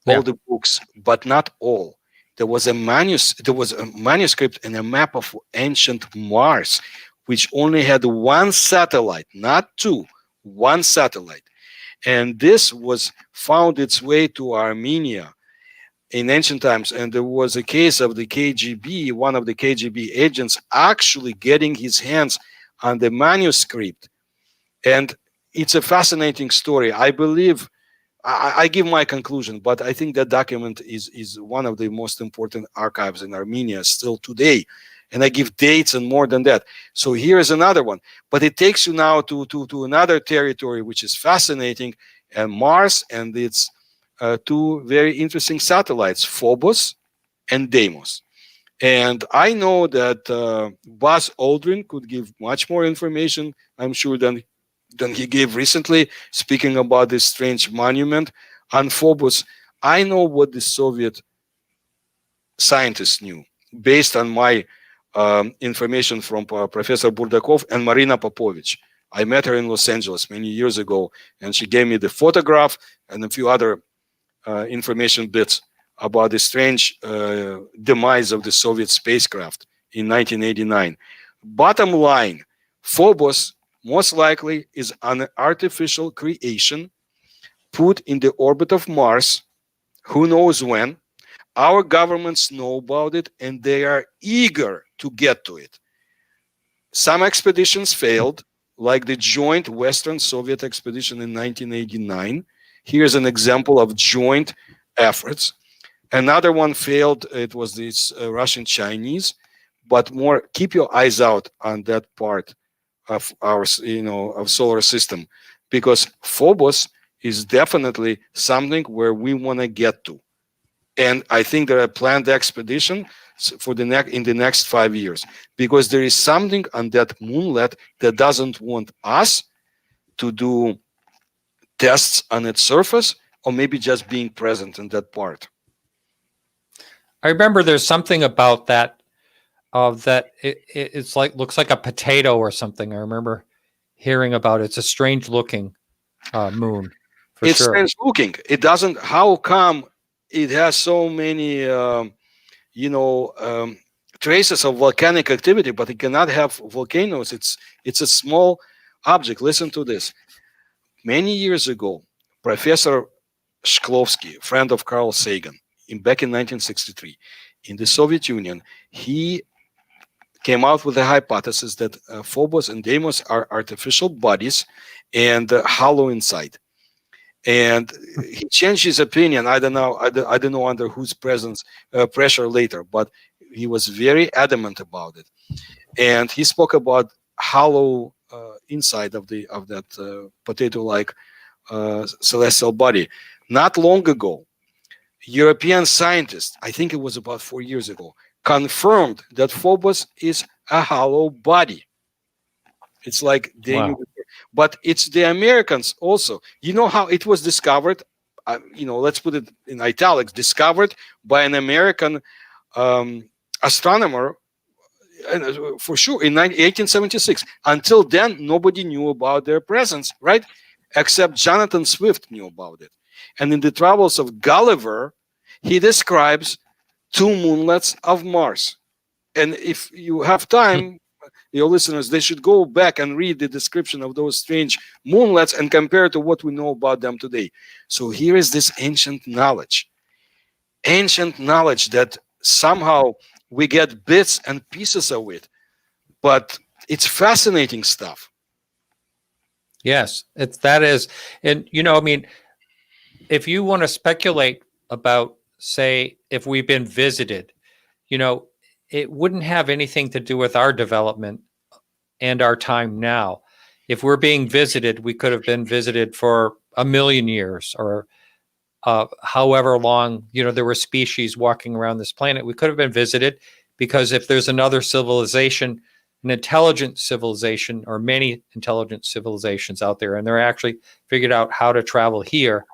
all the books, but not all. There was a manuscript and a map of ancient Mars, which only had one satellite, not two, one satellite. And this was found its way to Armenia in ancient times. And there was a case of the KGB, one of the KGB agents actually getting his hands on the manuscript. And it's a fascinating story. I believe, I give my conclusion, but I think that document is one of the most important archives in Armenia still today. And I give dates and more than that. So here's another one. But it takes you now to another territory, which is fascinating, and Mars and its two very interesting satellites, Phobos and Deimos. And I know that Buzz Aldrin could give much more information, I'm sure, than he gave recently, speaking about this strange monument on Phobos. I know what the Soviet scientists knew based on my information from Professor Burdakov and Marina Popovich. I met her in Los Angeles many years ago, and she gave me the photograph and a few other information bits about the strange demise of the Soviet spacecraft in 1989. Bottom line, Phobos most likely is an artificial creation put in the orbit of Mars, who knows when. Our governments know about it, and they are eager to get to it. Some expeditions failed, like the joint Western Soviet expedition in 1989. Here's an example of joint efforts. Another one failed. It was this Russian-Chinese, but more, keep your eyes out on that part of our, of solar system, because Phobos is definitely something where we want to get to. And I think there are planned expeditions for in the next 5 years, because there is something on that moonlet that doesn't want us to do tests on its surface, or maybe just being present in that part. I remember there's something about that, that it's like, looks like a potato or something. I remember hearing about it. It's a strange looking moon. It's strange looking. It doesn't, how come it has so many, traces of volcanic activity, but it cannot have volcanoes? It's a small object. Listen to this. Many years ago, Professor Shklovsky, friend of Carl Sagan, back in 1963, in the Soviet Union, he came out with a hypothesis that Phobos and Deimos are artificial bodies and hollow inside. And he changed his opinion. I don't know under whose pressure later, but he was very adamant about it. And he spoke about hollow inside of that potato-like celestial body. Not long ago, European scientists, I think it was about 4 years ago, confirmed that Phobos is a hollow body. It's like wow. But it's the Americans also. You know how it was discovered? Let's put it in italics. Discovered by an American astronomer, for sure, in 1876. Until then, nobody knew about their presence, right? Except Jonathan Swift knew about it. And in the Travels of Gulliver, he describes two moonlets of Mars. And if you have time, your listeners, they should go back and read the description of those strange moonlets and compare to what we know about them today. So here is this ancient knowledge that somehow we get bits and pieces of it, but it's fascinating stuff. Yes, that is. And, if you want to speculate about, say, if we've been visited, it wouldn't have anything to do with our development and our time now. If we're being visited, we could have been visited for 1 million years or however long, there were species walking around this planet. We could have been visited because if there's another civilization, an intelligent civilization, or many intelligent civilizations out there, and they're actually figured out how to travel here,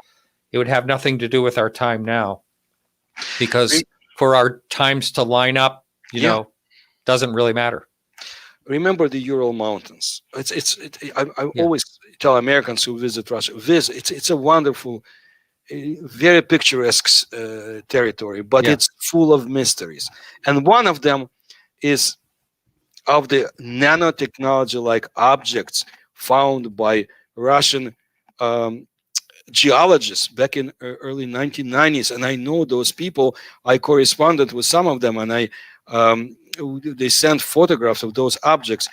it would have nothing to do with our time now, because for our times to line up, you know, doesn't really matter. Remember the Ural Mountains. I always tell Americans who visit Russia, it's a wonderful, very picturesque territory, but it's full of mysteries. And one of them is of the nanotechnology-like objects found by Russian geologists back in early 1990s. And I know those people. I corresponded with some of them, and they sent photographs of those objects.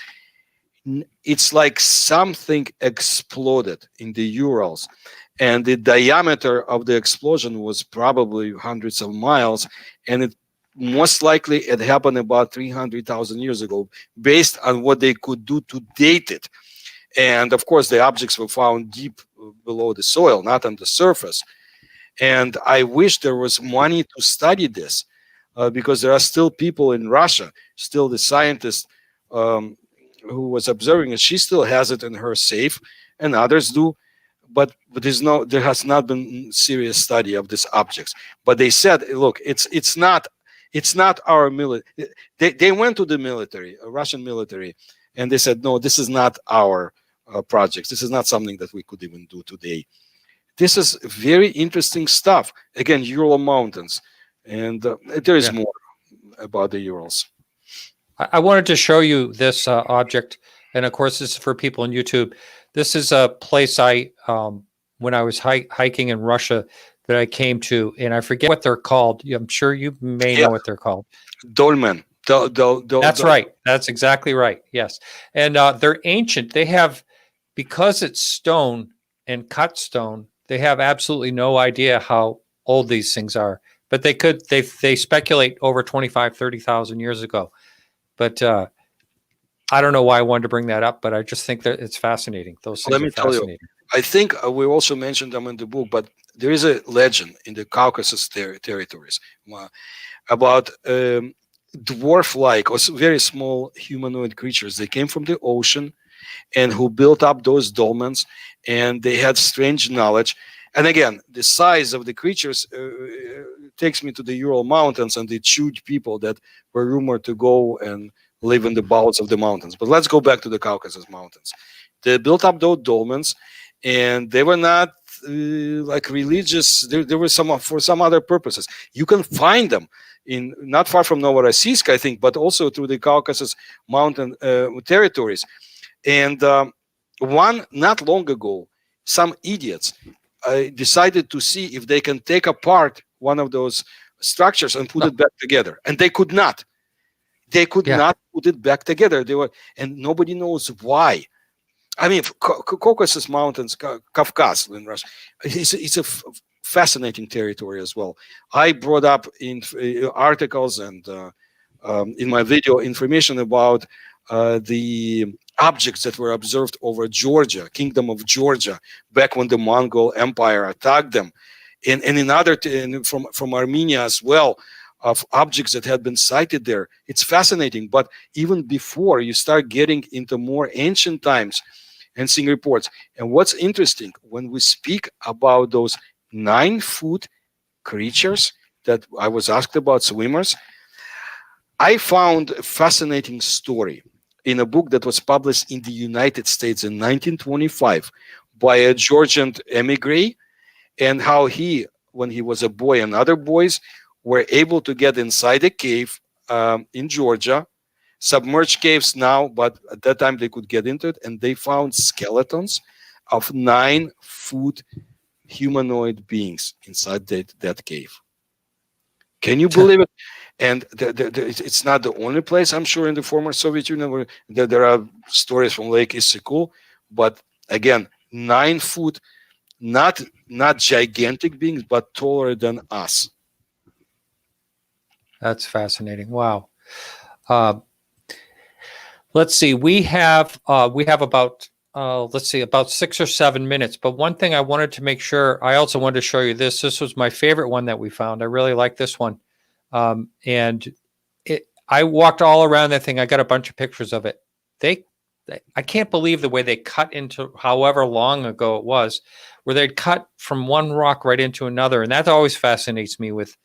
It's like something exploded in the Urals, and the diameter of the explosion was probably hundreds of miles, and it most likely it happened about 300,000 years ago, based on what they could do to date it. And of course, the objects were found deep below the soil, not on the surface. And I wish there was money to study this, because there are still people in Russia, still the scientist who was observing it, she still has it in her safe, and others do. But there has not been serious study of these objects. But they said, look, it's not our military. They went to the military, Russian military, and they said, no, this is not our projects. This is not something that we could even do today. This is very interesting stuff. Again, Ural Mountains, and there is more about the Urals. I wanted to show you this object, and of course, this is for people on YouTube. This is a place when I was hiking in Russia, that I came to, and I forget what they're called. I'm sure you may know what they're called. Dolmen. That's right. That's exactly right. Yes. And they're ancient. They have, because it's stone and cut stone, they have absolutely no idea how old these things are. But they speculate over 25, 30,000 years ago. But I don't know why I wanted to bring that up, but I just think that it's fascinating. Those things are fascinating. I think we also mentioned them in the book, but there is a legend in the Caucasus territories about dwarf-like or very small humanoid creatures. They came from the ocean and who built up those dolmens, and they had strange knowledge. And again, the size of the creatures takes me to the Ural Mountains and the huge people that were rumored to go and live in the bowels of the mountains. But let's go back to the Caucasus Mountains. They built up those dolmens, and they were not like religious. There were for some other purposes. You can find them in not far from Novorossiysk, I think, but also through the Caucasus Mountain territories. And not long ago, some idiots decided to see if they can take apart one of those structures and put it back together, and they could not. They could not put it back together. And nobody knows why. I mean, Caucasus Mountains, Caucasus in Russia, it's a fascinating territory as well. I brought up in articles and in my video information about the objects that were observed over Georgia, Kingdom of Georgia, back when the Mongol Empire attacked them, and in other from Armenia as well, of objects that had been sighted there. It's fascinating. But even before you start getting into more ancient times and seeing reports, and what's interesting, when we speak about those 9-foot creatures that I was asked about, swimmers, I found a fascinating story in a book that was published in the United States in 1925 by a Georgian emigre, and how he, when he was a boy and other boys, were able to get inside a cave in Georgia, submerged caves now, but at that time they could get into it, and they found skeletons of 9-foot humanoid beings inside that cave. Can you believe it? And it's not the only place, I'm sure, in the former Soviet Union where there are stories from Lake Issyk-Kul, but again, 9-foot, not gigantic beings, but taller than us. That's fascinating. Wow. Let's see. We have about about 6 or 7 minutes. But one thing I wanted to make sure, I also wanted to show you this. This was my favorite one that we found. I really like this one. And I walked all around that thing. I got a bunch of pictures of it. I can't believe the way they cut into however long ago it was, where they'd cut from one rock right into another. And that always fascinates me with,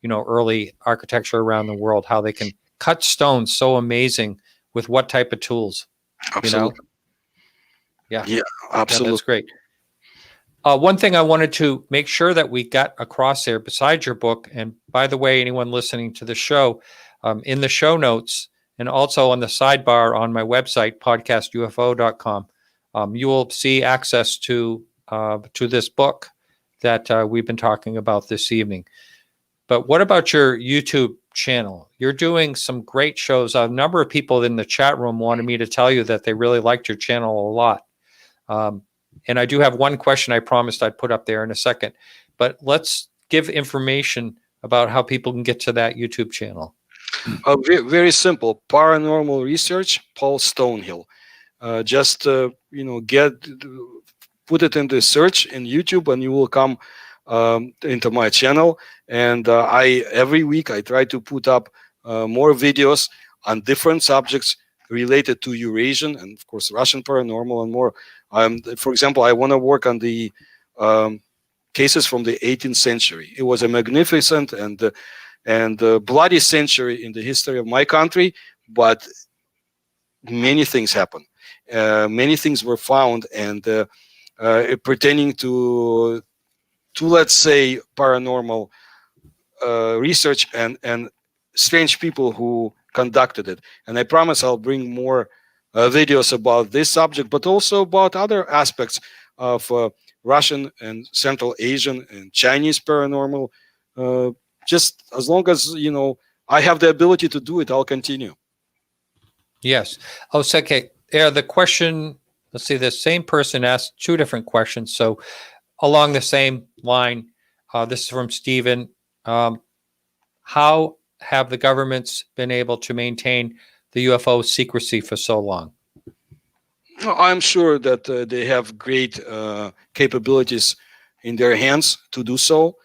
early architecture around the world, how they can cut stones so amazing with what type of tools. Absolutely. Yeah. Yeah, Yeah, absolutely. that's great. One thing I wanted to make sure that we got across there besides your book, and by the way, anyone listening to the show, in the show notes and also on the sidebar on my website, podcastufo.com, you will see access to this book that we've been talking about this evening. But what about your YouTube channel? You're doing some great shows. A number of people in the chat room wanted me to tell you that they really liked your channel a lot. And I do have one question I promised I'd put up there in a second. But let's give information about how people can get to that YouTube channel. Very simple. Paranormal Research, Paul Stonehill. Just put it in the search in YouTube, and you will come into my channel. And every week I try to put up more videos on different subjects related to Eurasian and, of course, Russian paranormal and more. For example, I want to work on the cases from the 18th century. It was a magnificent and bloody century in the history of my country, but many things happened. Many things were found, and pertaining to let's say paranormal research and strange people who conducted it. And I promise I'll bring more videos about this subject, but also about other aspects of Russian and Central Asian and Chinese paranormal. Just as long as I have the ability to do it, I'll continue. Yes. Oh, okay. Yeah, the question, let's see, the same person asked two different questions. So along the same line, this is from Stephen. How have the governments been able to maintain the UFO secrecy for so long? I'm sure that they have great capabilities in their hands to do so.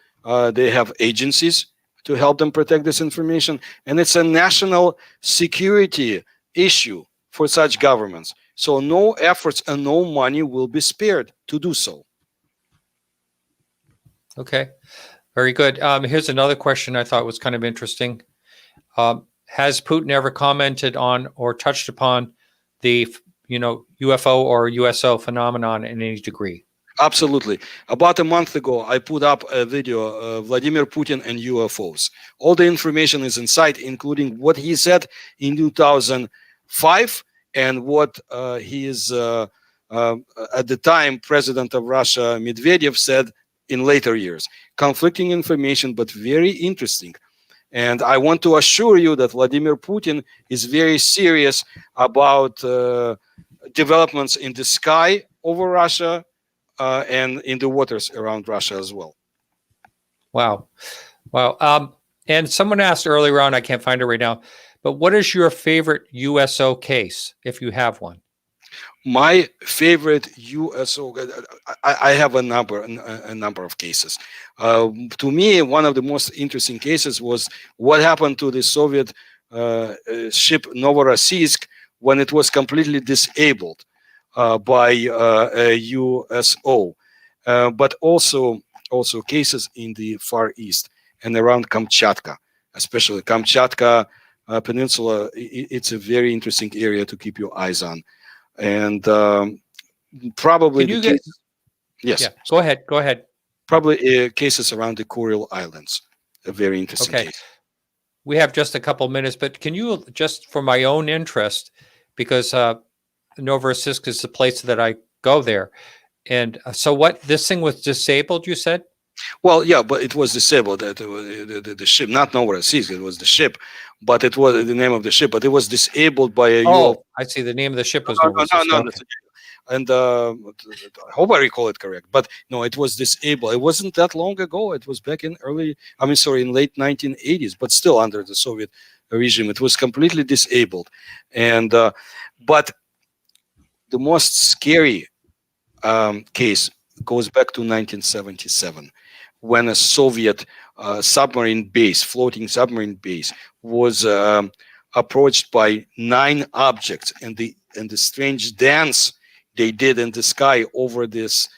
They have agencies to help them protect this information. And it's a national security issue for such governments. So no efforts and no money will be spared to do so. Okay, very good. Here's another question I thought was kind of interesting. Has Putin ever commented on or touched upon the UFO or USO phenomenon in any degree? Absolutely. About a month ago, I put up a video of Vladimir Putin and UFOs. All the information is inside, including what he said in 2005 and what he is, at the time, President of Russia, Medvedev, said in later years. Conflicting information, but very interesting. And I want to assure you that Vladimir Putin is very serious about developments in the sky over Russia and in the waters around Russia as well. Wow. Wow. And someone asked earlier on, I can't find it right now, but what is your favorite USO case, if you have one? My favorite USO, I have a number of cases. To me, one of the most interesting cases was what happened to the Soviet ship Novorossiysk when it was completely disabled by a USO, but also cases in the Far East and around Kamchatka, especially Kamchatka Peninsula. It's a very interesting area to keep your eyes on. And probably yes. Yeah, go ahead. Probably cases around the Kuril Islands. A very interesting case. We have just a couple minutes, but can you, just for my own interest, because Novorossiysk is the place that I go there, and so what? This thing was disabled, you said? Well, yeah, but it was disabled. The ship, not Novorossiysk, it was the ship, but it was the name of the ship, but it was disabled by a UFO. I see. The name of the ship was No. Okay. And I hope I recall it correct, but no, it was disabled. It wasn't that long ago. It was back in late 1980s, but still under the Soviet regime. It was completely disabled. And but the most scary case goes back to 1977, when a Soviet floating submarine base was approached by 9 objects, and the strange dance they did in the sky over this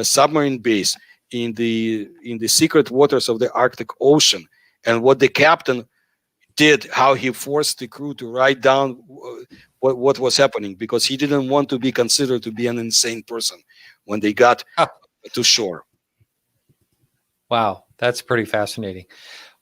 submarine base in the secret waters of the Arctic Ocean, and what the captain did, how he forced the crew to write down what was happening, because he didn't want to be considered to be an insane person when they got to shore. Wow, that's pretty fascinating.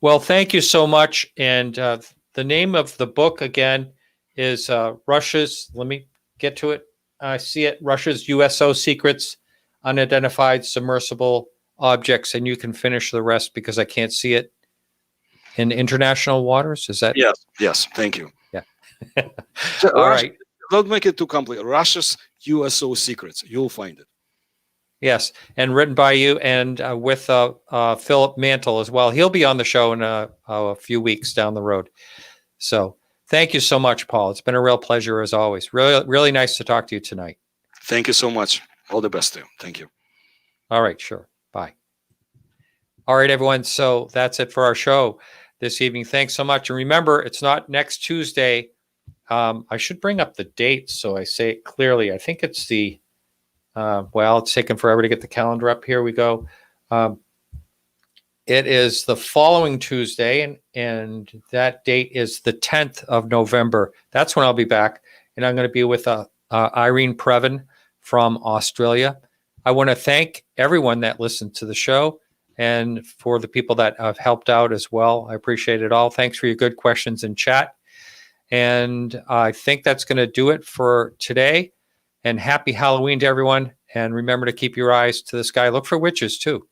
Well, thank you so much. And the name of the book again is Russia's, let me get to it. I see it, Russia's USO Secrets, Unidentified Submersible Objects, and you can finish the rest because I can't see it. In international waters, is that? Yes, thank you. Yeah. So, All right. Don't make it too complicated. Russia's USO Secrets. You'll find it. Yes, and written by you and with Philip Mantle as well. He'll be on the show in a few weeks down the road. So thank you so much, Paul. It's been a real pleasure as always. Really, really nice to talk to you tonight. Thank you so much. All the best to you. Thank you. All right, sure. Bye. All right, everyone. So that's it for our show this evening. Thanks so much. And remember, it's not next Tuesday. I should bring up the date so I say it clearly. I think it's the, well, it's taken forever to get the calendar up. Here we go. It is the following Tuesday, and that date is the 10th of November. That's when I'll be back, and I'm going to be with Irene Previn from Australia. I want to thank everyone that listened to the show, and for the people that have helped out as well. I appreciate it all. Thanks for your good questions in chat. And I think that's going to do it for today. And happy Halloween to everyone. And remember to keep your eyes to the sky. Look for witches too.